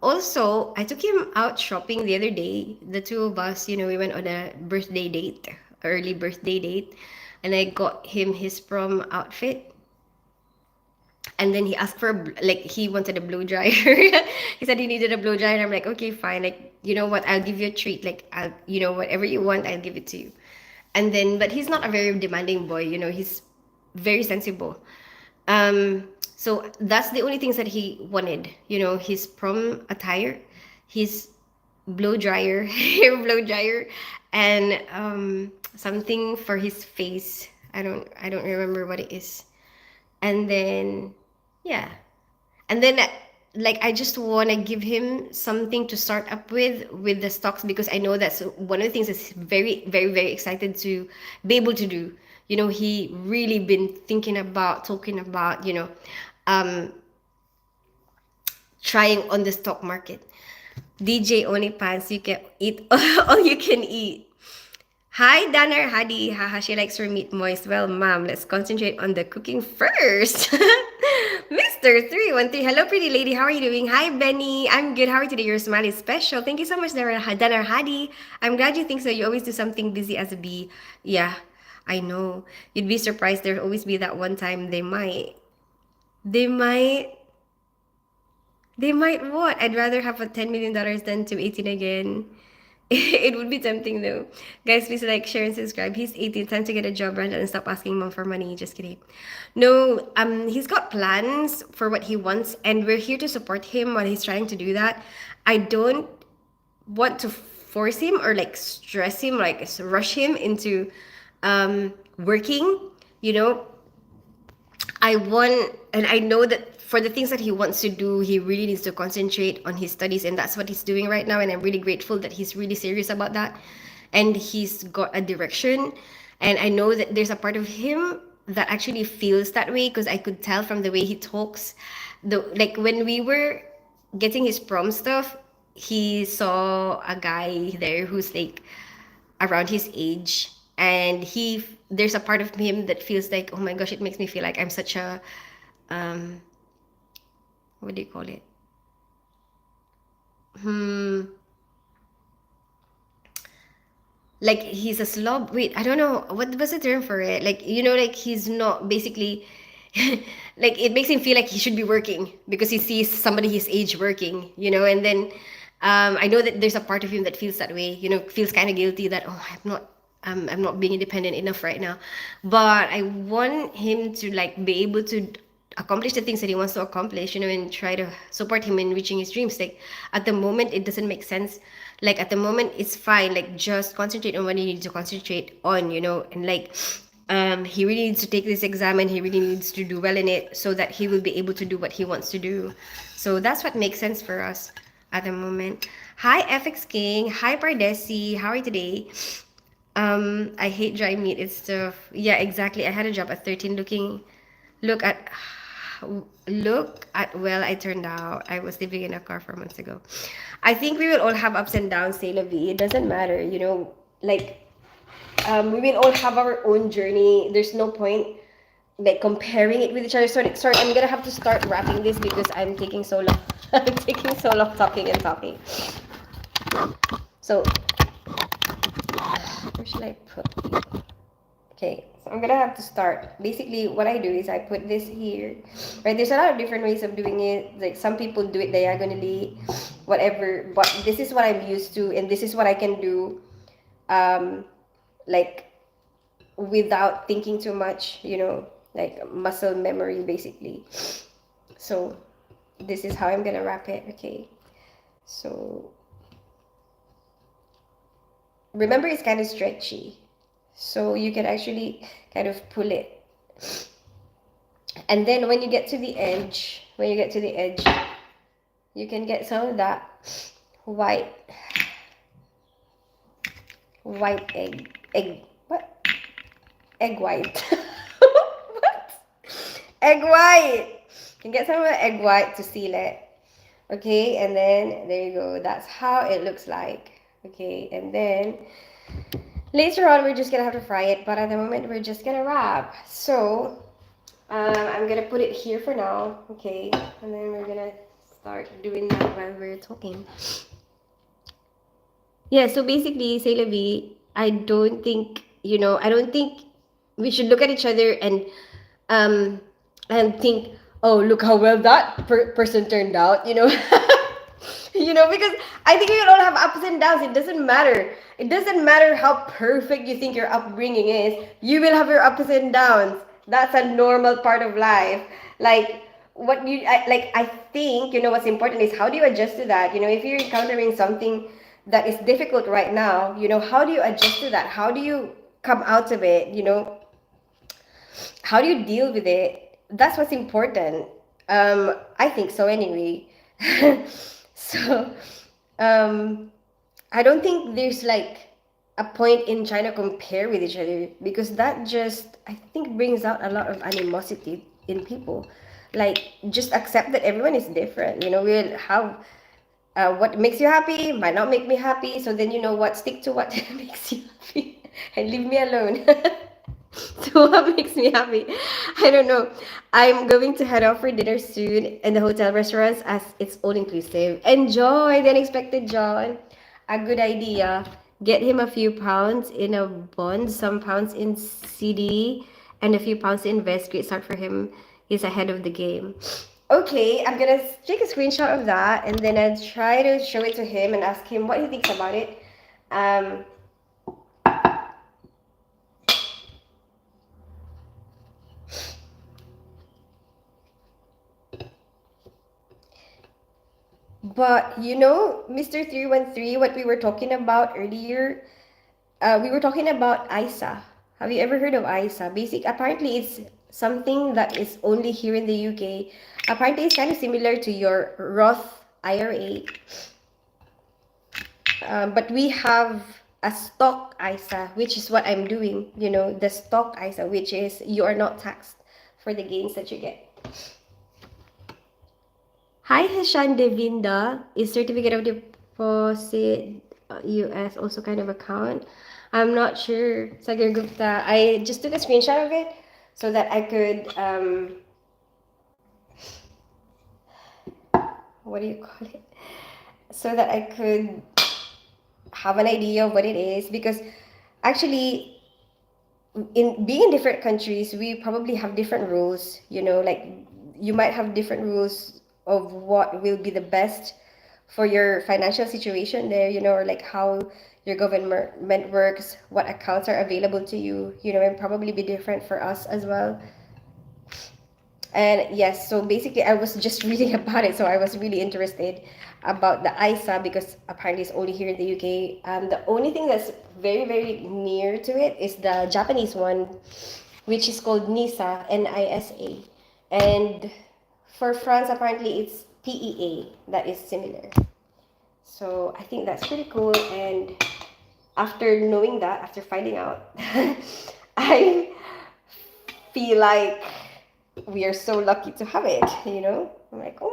Also, I took him out shopping the other day. The two of us, we went on a birthday date, early birthday date, and I got him his prom outfit. And then he asked for like he wanted a blow dryer. He said he needed a blow dryer, and I'm like, okay, fine. Like, you know what? I'll give you a treat. Like, whatever you want, I'll give it to you. And then, but he's not a very demanding boy. He's very sensible. So that's the only things that he wanted. His prom attire, his blow dryer, hair blow dryer, and something for his face. I don't remember what it is. And then, yeah, and then like I just want to give him something to start up with the stocks, because I know that's one of the things that's very very very excited to be able to do. He really been thinking about talking about um trying on the stock market. DJ only pants, you can eat all you can eat. Hi, Danner Hadi. Haha, she likes her meat moist. Well, ma'am, let's concentrate on the cooking first. Mr. 313. Hello, pretty lady. How are you doing? Hi, Benny. I'm good. How are you today? Your smile is special. Thank you so much, Danner Hadi. I'm glad you think so. You always do something busy as a bee. Yeah, I know. You'd be surprised. There'll always be that one time they might, they might what? I'd rather have a $10 million than to 18 again. It would be tempting though. Guys, please like, share, and subscribe. He's 18, time to get a job, Brandon, and stop asking mom for money. Just kidding. No, he's got plans for what he wants, and we're here to support him while he's trying to do that. I don't want to force him or like stress him, like rush him into working. You know, I want, and I know that for the things that he wants to do, he really needs to concentrate on his studies, and that's what he's doing right now. And I'm really grateful that he's really serious about that, and he's got a direction. And I know that there's a part of him that actually feels that way, because I could tell from the way he talks. Like when we were getting his prom stuff, he saw a guy there who's like around his age, and there's a part of him that feels like, oh my gosh, it makes me feel like I'm such a um what do you call it, hmm like he's a slob. Wait, I don't know what was the term for it. Like, like he's not basically like it makes him feel like he should be working because he sees somebody his age working, and then I know that there's a part of him that feels that way, feels kind of guilty that, oh, I'm not being independent enough right now. But I want him to like be able to accomplish the things that he wants to accomplish, and try to support him in reaching his dreams. Like at the moment, it doesn't make sense. Like at the moment, it's fine. Like just concentrate on what you need to concentrate on, and like he really needs to take this exam, and he really needs to do well in it so that he will be able to do what he wants to do. So that's what makes sense for us at the moment. Hi, FX King. Hi, Pardesi. How are you today? I hate dry meat. It's tough. Yeah, exactly. I had a job at 13 look at look at well I turned out. I was living in a car 4 months ago. I think we will all have ups and downs, Sailor V. It doesn't matter, like we will all have our own journey. There's no point like comparing it with each other. Sorry, I'm gonna have to start wrapping this because I'm taking so long. I'm taking so long talking and talking. So where should I put it? Okay, so I'm gonna have to start. Basically, what I do is I put this here, right? There's a lot of different ways of doing it. Like some people do it diagonally, whatever. But this is what I'm used to, and this is what I can do, like without thinking too much. Like muscle memory, basically. So this is how I'm gonna wrap it. Okay, so remember, it's kind of stretchy. So you can actually kind of pull it. And then when you get to the edge, you can get some of that white what? Egg white. What? Egg white. You can get some of the egg white to seal it. Okay, and then there you go. That's how it looks like. Okay, and then later on, we're just gonna have to fry it, but at the moment, we're just gonna wrap. So, I'm gonna put it here for now, okay? And then we're gonna start doing that while we're talking. Yeah, so basically, say Levi, I don't think we should look at each other um and think, oh, look how well that person turned out, because I think we all have ups and downs. It doesn't matter. It doesn't matter how perfect you think your upbringing is. You will have your ups and downs. That's a normal part of life. Like I think what's important is how do you adjust to that. If you're encountering something that is difficult right now, how do you adjust to that? How do you come out of it? How do you deal with it? That's what's important. I think so anyway. So, um, I don't think there's like a point in trying to compare with each other, because that just, I think, brings out a lot of animosity in people. Like, just accept that everyone is different. We'll have what makes you happy might not make me happy. So then, what, stick to what makes you happy and leave me alone. So what makes me happy? I don't know. I'm going to head off for dinner soon, and the hotel restaurants as it's all inclusive. Enjoy the unexpected, John. A good idea. Get him a few pounds in a bond, some pounds in CD, and a few pounds to invest. Great start for him. He's ahead of the game. Okay, I'm gonna take a screenshot of that, and then I'll try to show it to him and ask him what he thinks about it. Um, But Mr. 313, what we were talking about earlier, we were talking about ISA. Have you ever heard of ISA? Apparently it's something that is only here in the UK. Apparently it's kind of similar to your Roth IRA. But we have a stock ISA, which is what I'm doing, the stock ISA, which is you are not taxed for the gains that you get. Hi, Hashan Devinda. Is certificate of deposit US also kind of account? I'm not sure. Sagar Gupta. I just took a screenshot of it so that I could, what do you call it? So that I could have an idea of what it is, because actually in being in different countries, we probably have different rules, like you might have different rules of what will be the best for your financial situation there, or like how your government works, what accounts are available to you, and probably be different for us as well. And yes, so basically I was just reading about it, so I was really interested about the ISA, because apparently it's only here in the UK. The only thing that's very, very near to it is the Japanese one, which is called NISA, NISA. And for France, apparently it's PEA that is similar. So I think that's pretty cool. And after knowing that, after finding out, I feel like we are so lucky to have it. I'm like, oh,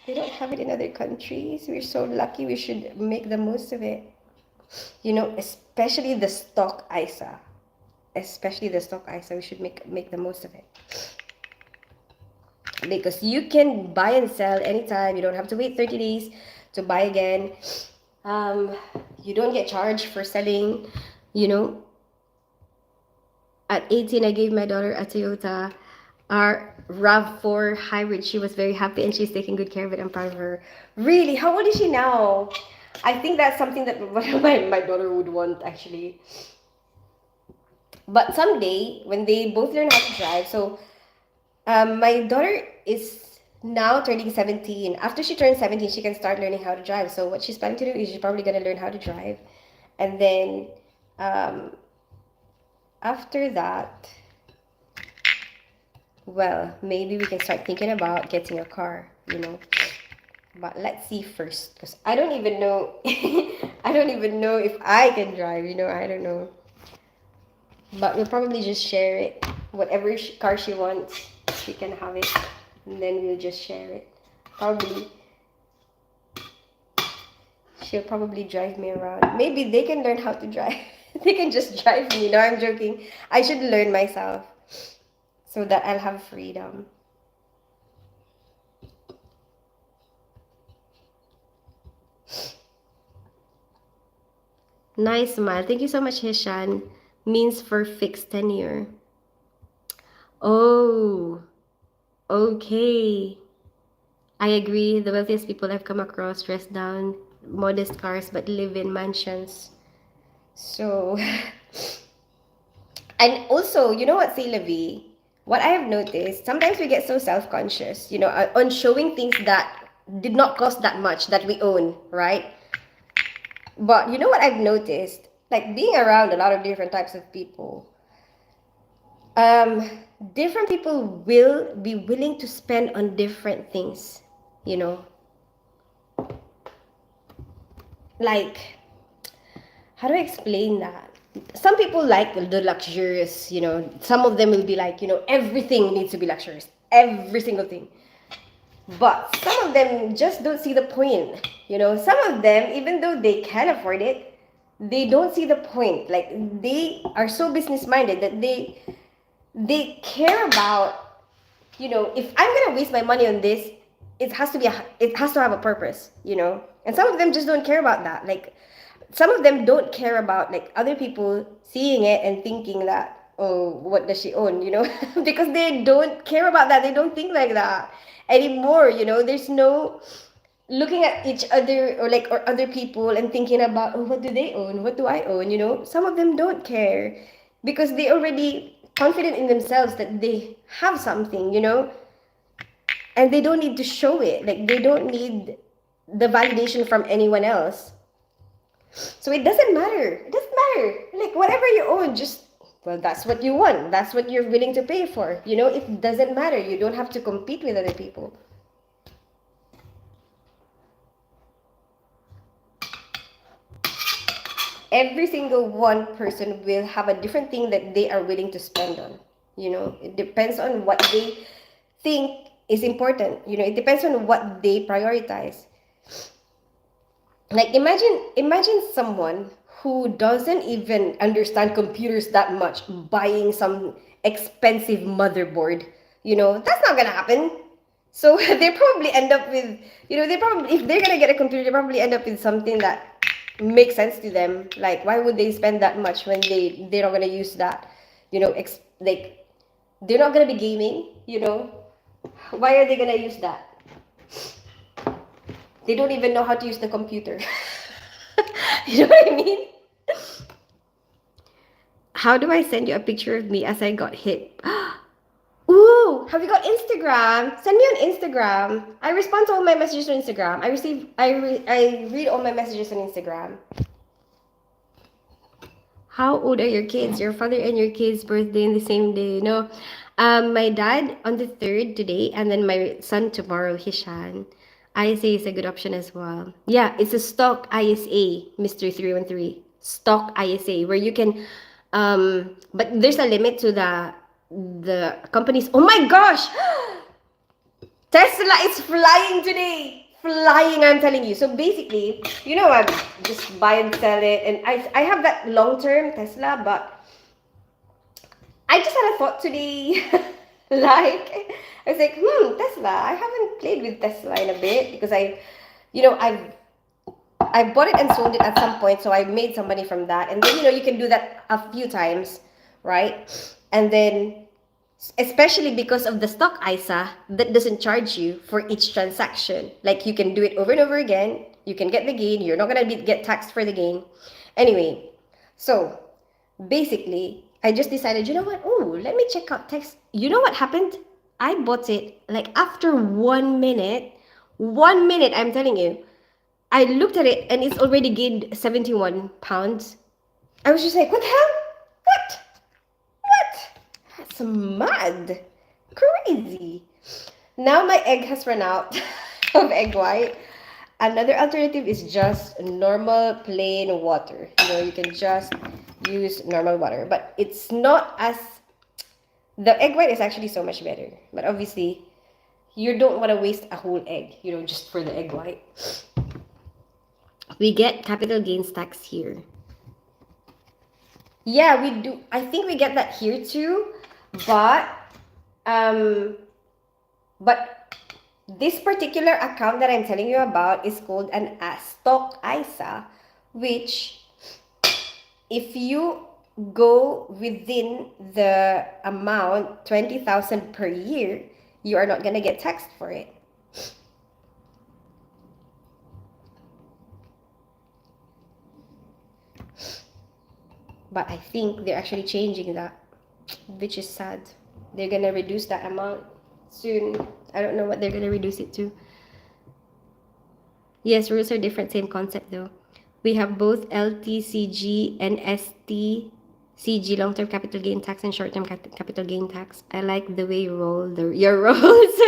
they don't have it in other countries. We're so lucky. We should make the most of it. Especially the stock ISA. Especially the stock ISA. We should make the most of it. Because you can buy and sell anytime. You don't have to wait 30 days to buy again. You don't get charged for selling, At 18, I gave my daughter a Toyota our RAV4 hybrid. She was very happy and she's taking good care of it. I'm proud of her. Really? How old is she now? I think that's something that my daughter would want, actually. But someday, when they both learn how to drive, so my daughter is now turning 17. After she turns 17, she can start learning how to drive. So what she's planning to do is she's probably going to learn how to drive. And then um, after that, well, maybe we can start thinking about getting a car. But let's see first, because I don't even know. I don't even know if I can drive. I don't know. But we'll probably just share it. Whatever car she wants, she can have it, and then we'll just share it. Probably she'll probably drive me around. Maybe they can learn how to drive. They can just drive me. No, I'm joking. I should learn myself so that I'll have freedom. Nice smile. Thank you so much, Hishan. Means for fixed tenure. Oh, okay. I agree. The wealthiest people I've come across dress down, modest cars, but live in mansions. So, and also, you know what, Sailavi? What I have noticed, sometimes we get so self-conscious, on showing things that did not cost that much that we own, right? But you know what I've noticed? Like being around a lot of different types of people, um, different people will be willing to spend on different things, you know? Like, how do I explain that? Some people like the luxurious, some of them will be like, everything needs to be luxurious, every single thing. But some of them just don't see the point. Some of them, even though they can afford it, they don't see the point. Like they are so business minded that they care about, if I'm gonna waste my money on this, it has to have a purpose. And some of them just don't care about that. Like some of them don't care about like other people seeing it and thinking that, oh, what does she own, because they don't care about that. They don't think like that anymore. There's no looking at each other or other people and thinking about, oh, what do they own, what do I own. Some of them don't care because they already confident in themselves that they have something. And they don't need to show it. Like they don't need the validation from anyone else. So it doesn't matter. It doesn't matter. Like whatever you own, just well, that's what you want. That's what you're willing to pay for. It doesn't matter. You don't have to compete with other people. Every single one person will have a different thing that they are willing to spend on. It depends on what they think is important. It depends on what they prioritize. Like imagine someone who doesn't even understand computers that much buying some expensive motherboard. That's not gonna happen. So they probably end up with, they probably, if they're gonna get a computer, they probably end up with something that makes sense to them. Like why would they spend that much when they're not gonna use that? Like they're not gonna be gaming. Why are they gonna use that? They don't even know how to use the computer. You know what I mean? How do I send you a picture of me as I got hit? Ooh, have you got Instagram? Send me on Instagram. I respond to all my messages on Instagram. I read all my messages on Instagram. How old are your kids? Your father and your kids' birthday in the same day? No. My dad on the 3rd today, and then my son tomorrow, Hishan. ISA is a good option as well. Yeah, it's a stock ISA, Mr. 313. Stock ISA, where you can, but there's a limit to the companies. Oh my gosh! Tesla is flying today. Flying, I'm telling you. So basically, I just buy and sell it, and I have that long term Tesla, but I just had a thought today. Like I was like, Tesla. I haven't played with Tesla in a bit because I bought it and sold it at some point, so I made some money from that, and then you can do that a few times, right? And then especially because of the stock ISA that doesn't charge you for each transaction. Like you can do it over and over again. You can get the gain. You're not gonna get taxed for the gain. Anyway, so basically, I just decided, you know what? Oh, let me check out text. You know what happened? I bought it like after 1 minute. 1 minute, I'm telling you. I looked at it and it's already gained 71 pounds. I was just like, what the hell? What? What? That's mad. Crazy. Now my egg has run out of egg white. Another alternative is just normal plain water. You can just use normal water. But it's not as... The egg white is actually so much better. But obviously, you don't want to waste a whole egg, just for the egg white. We get capital gains tax here. Yeah, we do. I think we get that here too, but this particular account that I'm telling you about is called an stock ISA, which if you go within the amount 20,000 per year, you are not gonna get taxed for it. But I think they're actually changing that, which is sad. They're gonna reduce that amount soon. I don't know what they're gonna reduce it to. Yes, rules are different, same concept though. We have both LTCG and STCG, long-term capital gain tax and short-term capital gain tax. I like the way you roll your rolls.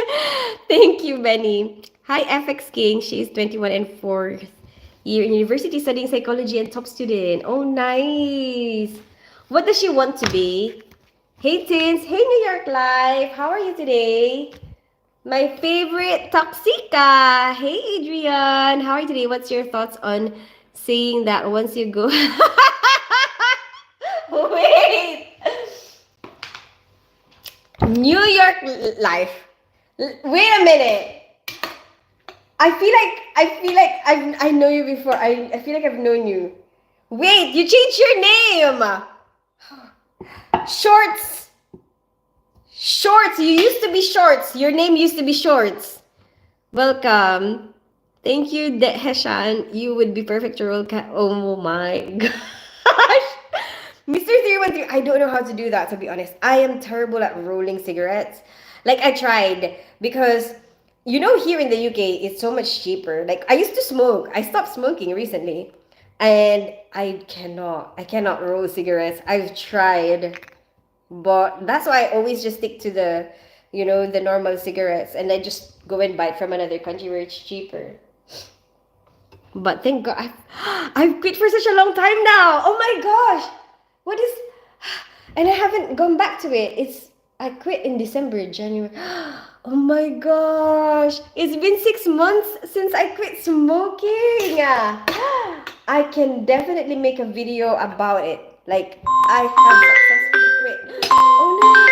Thank you, Benny. Hi, FX King. She is 21 and 4th year in university studying psychology and top student. Oh, nice. What does she want to be? Hey, Tins. Hey, New York Life. How are you today? My favorite Toxica. Hey, Adrian. How are you today? What's your thoughts on saying that once you go? Wait. New York life. Wait a minute. I know you before. I feel like I've known you. Wait, you changed your name. Shorts. Shorts. You used to be Shorts. Your name used to be Shorts. Welcome. Thank you, Heshan. You would be perfect to roll cat. Oh my gosh. Mr. 313, I don't know how to do that, to be honest. I am terrible at rolling cigarettes. Like, I tried because, you know, here in the UK, it's so much cheaper. Like, I used to smoke. I stopped smoking recently. And I cannot roll cigarettes. I've tried. But that's why I always just stick to the, you know, the normal cigarettes. And I just go and buy it from another country where it's cheaper. But thank God, I've quit for such a long time now. Oh my gosh. What is... And I haven't gone back to it. I quit in December, January. Oh my gosh. It's been 6 months since I quit smoking. I can definitely make a video about it. Like, I have successfully quit. Oh no.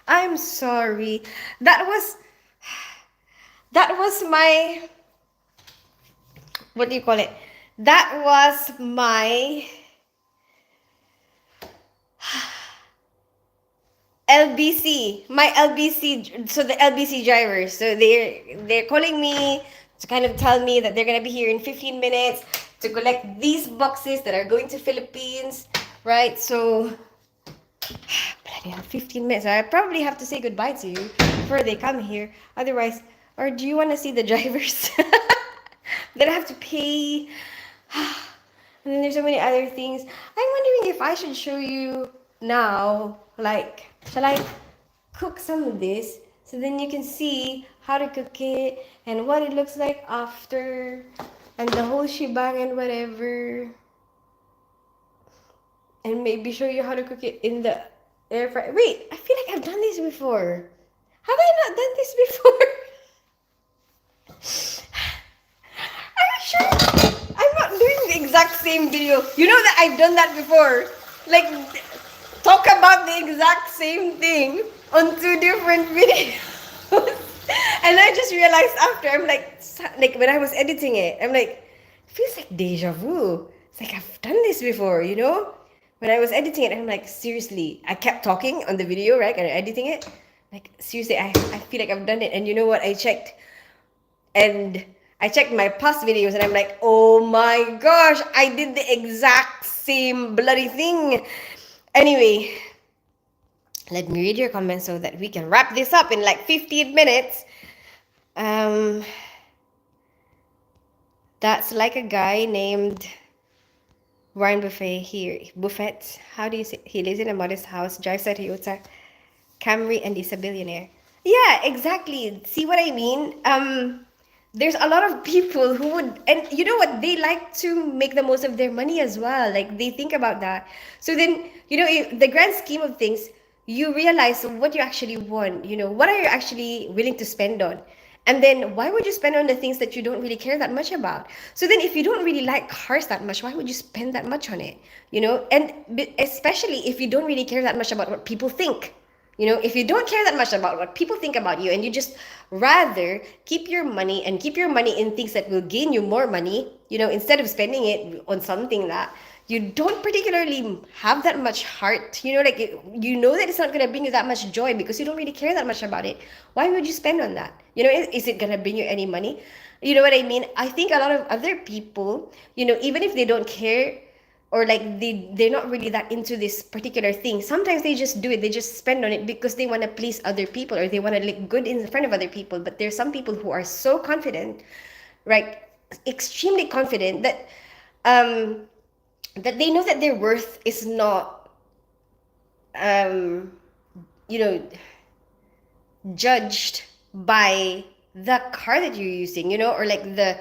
I'm sorry. That was my, what do you call it? That was my LBC, my LBC, so the LBC drivers. So they're calling me to kind of tell me that they're gonna be here in 15 minutes to collect these boxes that are going to Philippines, right? So bloody hell, 15 minutes. I probably have to say goodbye to you before they come here. Otherwise, or do you want to see the drivers? Then I have to pay. And then there's so many other things. I'm wondering if I should show you now, like, shall I cook some of this so then you can see how to cook it and what it looks like after and the whole shebang and whatever. And maybe show you how to cook it in the air fryer. Wait, I feel like I've done this before. Have I not done this before? Are you sure? I'm not doing the exact same video. You know that I've done that before. Like, talk about the exact same thing on 2 different videos. And I just realized after, I'm like when I was editing it, I'm like, it feels like deja vu. It's like I've done this before, you know? When I was editing it, I'm like, seriously, I kept talking on the video, right? And editing it. Like, seriously, I feel like I've done it. And you know what? I checked my past videos and I'm like, oh my gosh, I did the exact same bloody thing. Anyway, let me read your comments so that we can wrap this up in like 15 minutes. That's like a guy named Warren Buffett here. Buffett, how do you say? He lives in a modest house, drives a Toyota Camry, and is a billionaire. Yeah, exactly. See what I mean? There's a lot of people who would, and you know what? They like to make the most of their money as well. Like, they think about that. So then, you know, in the grand scheme of things, you realize what you actually want. You know, what are you actually willing to spend on? And then why would you spend on the things that you don't really care that much about? So then if you don't really like cars that much, why would you spend that much on it? You know, and especially if you don't really care that much about what people think. If you don't care that much about what people think about you, and you just rather keep your money and keep your money in things that will gain you more money, instead of spending it on something that you don't particularly have that much heart, like you know that it's not going to bring you that much joy because you don't really care that much about it. Why would you spend on that? Is it going to bring you any money? You know what I mean? I think a lot of other people, even if they don't care, or like they're not really that into this particular thing, sometimes they just do it, they just spend on it because they want to please other people, or they want to look good in front of other people. But there's some people who are so confident, right, extremely confident, um that they know that their worth is not um you know judged by the car that you're using, or like the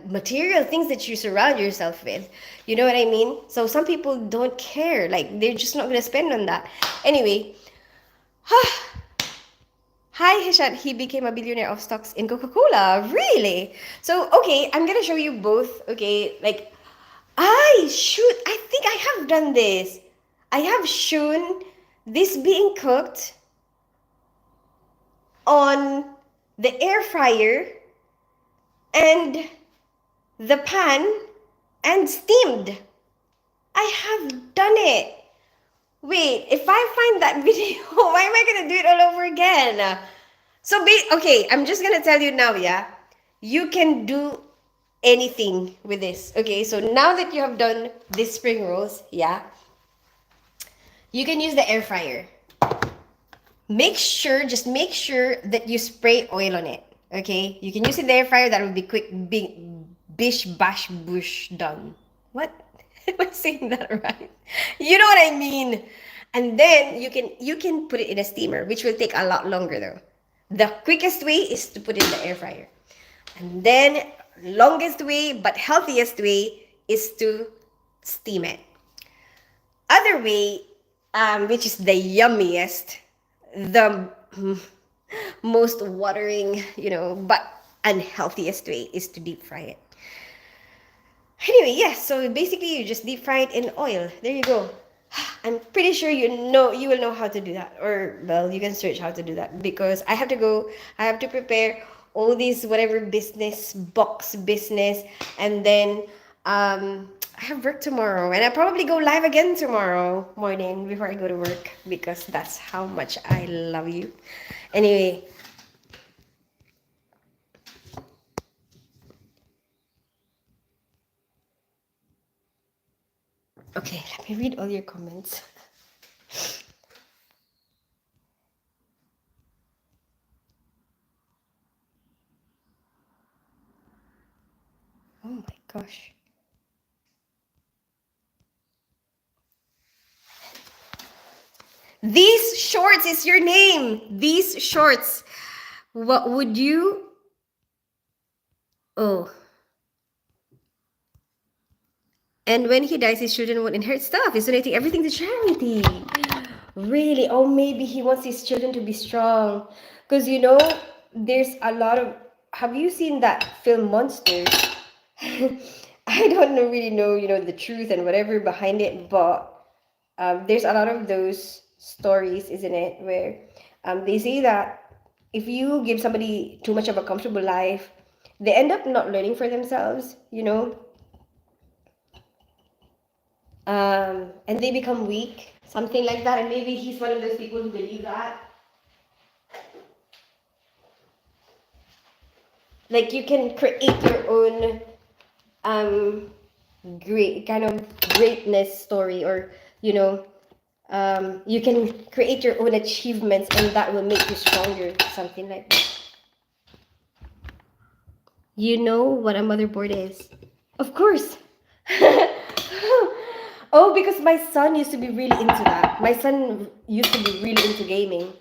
material things that you surround yourself with. You know what I mean? So some people don't care, like they're just not gonna spend on that. Anyway, hi Hishat, he became a billionaire of stocks in Coca-Cola. Really? So okay, I'm gonna show you both. Okay, like I think I have done this. I have shown this being cooked on the air fryer and the pan and steamed. I have done it. Wait, if I find that video, why am I gonna do it all over again? Okay, I'm just gonna tell you now, yeah. You can do anything with this. Okay, so now that you have done this spring rolls, yeah, you can use the air fryer. Just make sure that you spray oil on it. Okay, you can use it in the air fryer. That will be quick, big, bish, bash, bush, done. What? Am I saying that right? You know what I mean. And then you can put it in a steamer, which will take a lot longer though. The quickest way is to put it in the air fryer. And then longest way but healthiest way is to steam it. Other way, which is the yummiest, the most watering, but unhealthiest way is to deep fry it. Anyway, yes, so basically you just deep fry it in oil. There you go. I'm pretty sure you will know how to do that. Or well, you can search how to do that because I have to go, I have to prepare all these whatever business, box business, and then I have work tomorrow, and I probably go live again tomorrow morning before I go to work because that's how much I love you. Anyway, okay, let me read all your comments. Oh my gosh. These shorts is your name. These shorts. What would you? Oh. And when he dies, his children won't inherit stuff. He's donating everything to charity. Really? Oh, maybe he wants his children to be strong. Because, there's a lot of. Have you seen that film Monsters? I don't really know, the truth and whatever behind it, but there's a lot of those stories, isn't it, where they say that if you give somebody too much of a comfortable life, they end up not learning for themselves, and they become weak, something like that. And maybe he's one of those people who believe that. Like you can create your own great kind of greatness story, or you can create your own achievements, and that will make you stronger, something like that. You know what a motherboard is? Of course. Oh, because my son used to be really into that. My son used to be really into gaming.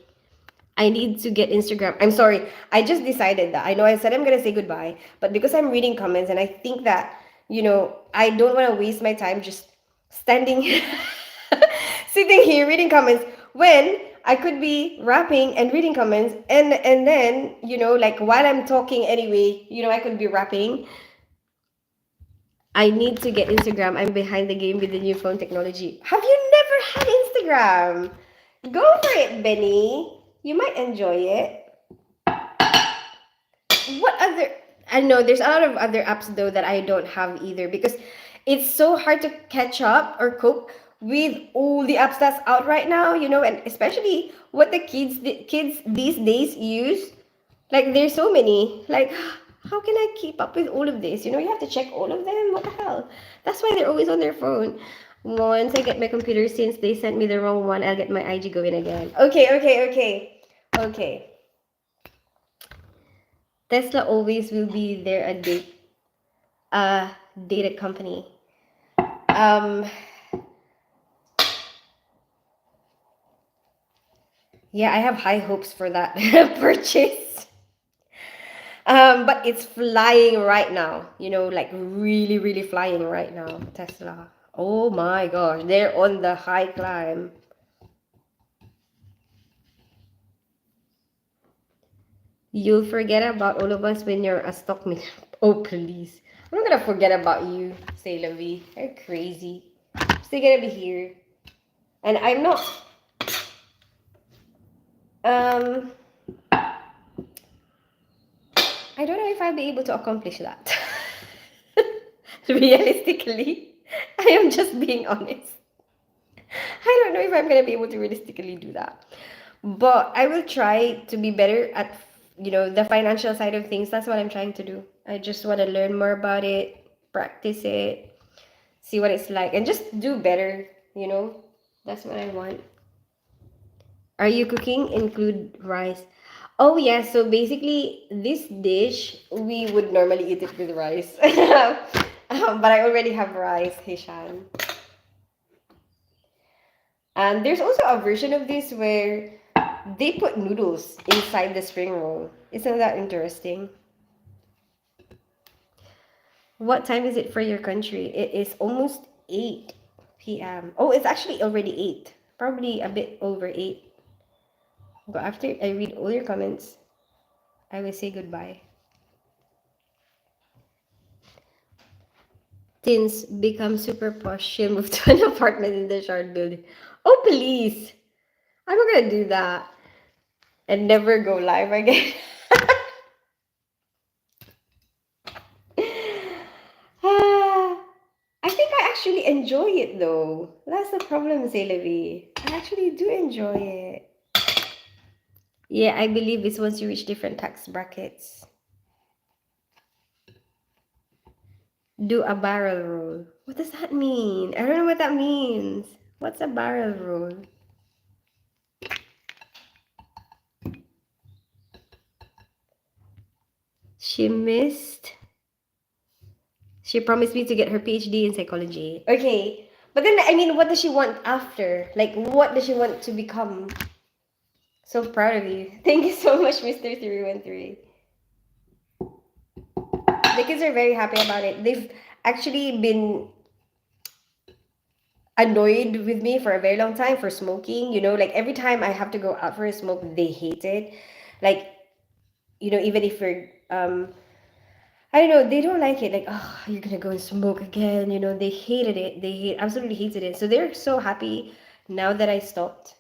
I need to get Instagram. I'm sorry. I just decided that. I know I said I'm going to say goodbye, but because I'm reading comments and I think that, I don't want to waste my time just standing, sitting here reading comments when I could be rapping and reading comments. And then, like while I'm talking anyway, I could be rapping. I need to get Instagram. I'm behind the game with the new phone technology. Have you never had Instagram? Go for it, Benny. You might enjoy it. What other? I know there's a lot of other apps though that I don't have either because it's so hard to catch up or cope with all the apps that's out right now, and especially what the kids these days use. Like there's so many. Like how can I keep up with all of this? You have to check all of them. What the hell? That's why they're always on their phone. Once I get my computer, since they sent me the wrong one, I'll get my IG going again. Okay, okay, okay. Okay. Tesla always will be there a data company. Um yeah, I have high hopes for that purchase. But it's flying right now, like really, really flying right now, Tesla. Oh my gosh, they're on the high climb. You'll forget about all of us when you're a stock millionaire. Oh, please. I'm not gonna forget about you, say Lavi. You're crazy. I'm still gonna be here. And I'm not. Um, I don't know if I'll be able to accomplish that. Realistically, I am just being honest. I don't know if I'm gonna be able to realistically do that. But I will try to be better at, the financial side of things. That's what I'm trying to do. I just want to learn more about it, practice it, see what it's like, and just do better, That's what I want. Are you cooking? Include rice. Oh yeah, so basically this dish we would normally eat it with rice. But I already have rice, Hishan. And there's also a version of this where they put noodles inside the spring roll. Isn't that interesting? What time is it for your country? It is almost 8 p.m. Oh, it's actually already 8. Probably a bit over 8. But after I read all your comments, I will say goodbye. Teens become super posh. She'll move to an apartment in the Shard building. Oh, please. I'm not gonna do that and never go live again. Ah, I think I actually enjoy it though. That's the problem, Zaylavi. I actually do enjoy it. Yeah, I believe it's once you reach different tax brackets. Do a barrel roll. What does that mean? I don't know what that means. What's a barrel roll? She missed. She promised me to get her PhD in psychology. Okay. But then, I mean, what does she want after? Like, what does she want to become? So proud of you. Thank you so much, Mr. 313. The kids are very happy about it. They've actually been annoyed with me for a very long time for smoking. Like every time I have to go out for a smoke, they hate it. Like, even if we're I don't know, they don't like it. Like, oh, you're gonna go and smoke again. They hated it. Absolutely hated it. So they're so happy now that I stopped.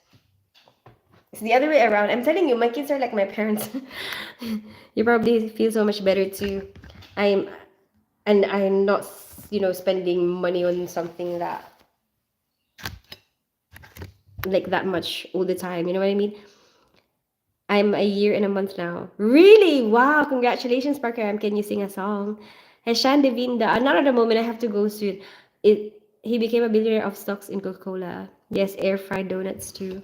It's the other way around. I'm telling you, my kids are like my parents. You probably feel so much better too. I'm and I'm not, spending money on something that like that much all the time. You know what I mean? I'm a year and a month now. Really? Wow! Congratulations, Parker. Can you sing a song? Heshan Devinda. Not at the moment. I have to go soon. He became a billionaire of stocks in Coca-Cola. Yes, air fried donuts too.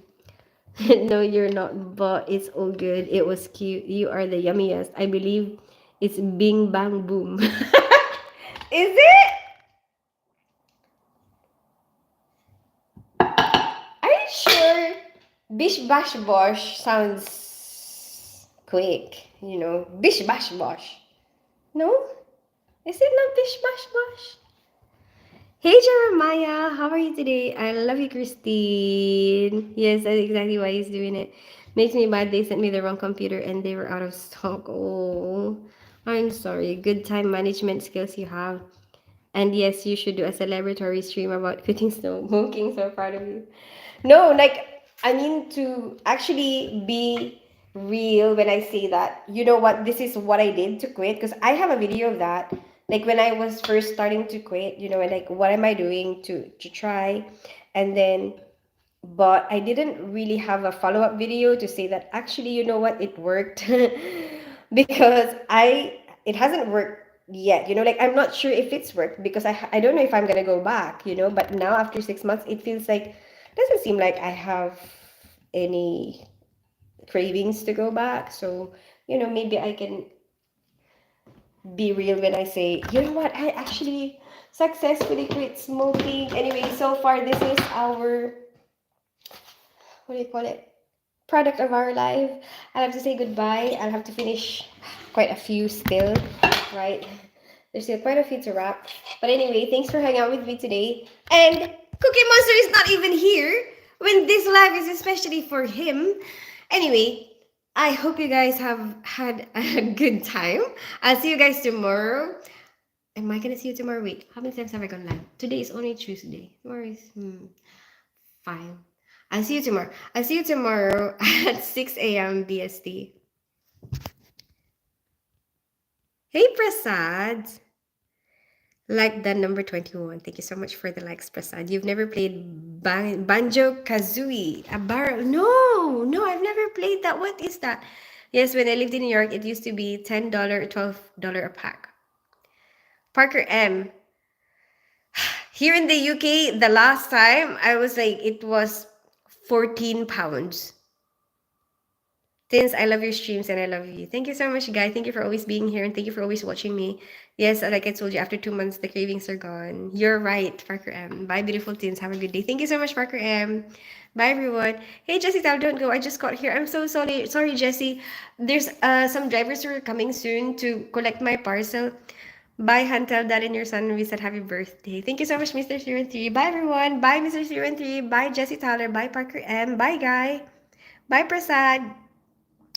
No, you're not, but it's all good. It was cute. You are the yummiest. I believe it's Bing Bang Boom. Is it? Are you sure? Bish Bash Bosh sounds quick, Bish Bash Bosh. No? Is it not Bish Bash Bosh? Hey Jeremiah, how are you today? I love you, Christine. Yes, that's exactly why he's doing it. Makes me mad they sent me the wrong computer and they were out of stock. Oh, I'm sorry. Good time management skills you have. And yes, you should do a celebratory stream about quitting smoking. So proud of you. No, like I mean to actually be real when I say that, you know what, this is what I did to quit. Because I have a video of that. Like when I was first starting to quit, and like what am I doing to try? And then, but I didn't really have a follow-up video to say that actually, you know what, it worked. Because it hasn't worked yet, like I'm not sure if it's worked because I don't know if I'm gonna go back, but now after 6 months, it feels like, doesn't seem like I have any cravings to go back. So, maybe I can be real when I say, you know what, I actually successfully quit smoking. Anyway, so far, this is our, what do you call it? Product of our life. I'll have to say goodbye. I'll have to finish quite a few still, right? There's still quite a few to wrap. But anyway, thanks for hanging out with me today. And Cookie Monster is not even here when this live is especially for him. Anyway, I hope you guys have had a good time. I'll see you guys tomorrow. Am I gonna see you tomorrow? Wait, how many times have I gone live? Today is only Tuesday. Tomorrow is fine. I'll see you tomorrow. I'll see you tomorrow at 6 a.m. BST. Hey, Prasad. Like the number 21. Thank you so much for the likes, Prasad. You've never played Banjo Kazooie, a barrel? No, no, I've never played that. What is that? Yes, when I lived in New York, it used to be $10, $12 a pack. Parker M. Here in the UK, the last time I was like, it was 14 pounds. Since I love your streams and I love you. Thank you so much, guys. Thank you for always being here and thank you for always watching me. Yes, like I told you, after 2 months, the cravings are gone. You're right, Parker M. Bye, beautiful teens. Have a good day. Thank you so much, Parker M. Bye, everyone. Hey, Jessie, don't go. I just got here. I'm so sorry. Sorry, Jessie. There's some drivers who are coming soon to collect my parcel. Bye, Hantel, Dad, and your son. We said happy birthday. Thank you so much, Mr. 313. Bye, everyone. Bye, Mr. 313. Bye, Jessie Tyler. Bye, Parker M. Bye, Guy. Bye, Prasad.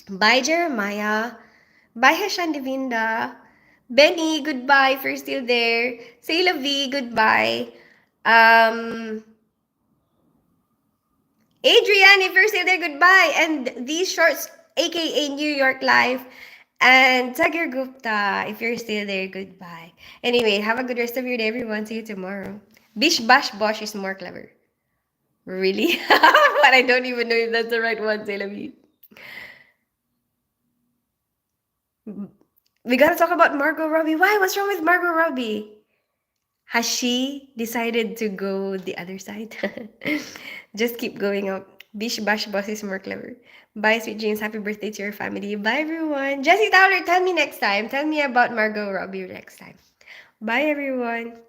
Bye, Jeremiah. Bye, Hashan Devinda. Benny, goodbye if you're still there. Sayla V, goodbye. Um, Adrian, if you're still there, goodbye. And these shorts, aka New York Life. And Tagir Gupta, if you're still there, goodbye. Anyway, have a good rest of your day, everyone. See you tomorrow. Bish Bash Bosh is more clever. Really? But I don't even know if that's the right one, Sayla V. We gotta talk about Margot Robbie. Why? What's wrong with Margot Robbie? Has she decided to go the other side? Just keep going up. Bish Bash Boss is more clever. Bye, sweet dreams. Happy birthday to your family. Bye, everyone. Jessie Towler, tell me next time. Tell me about Margot Robbie next time. Bye, everyone.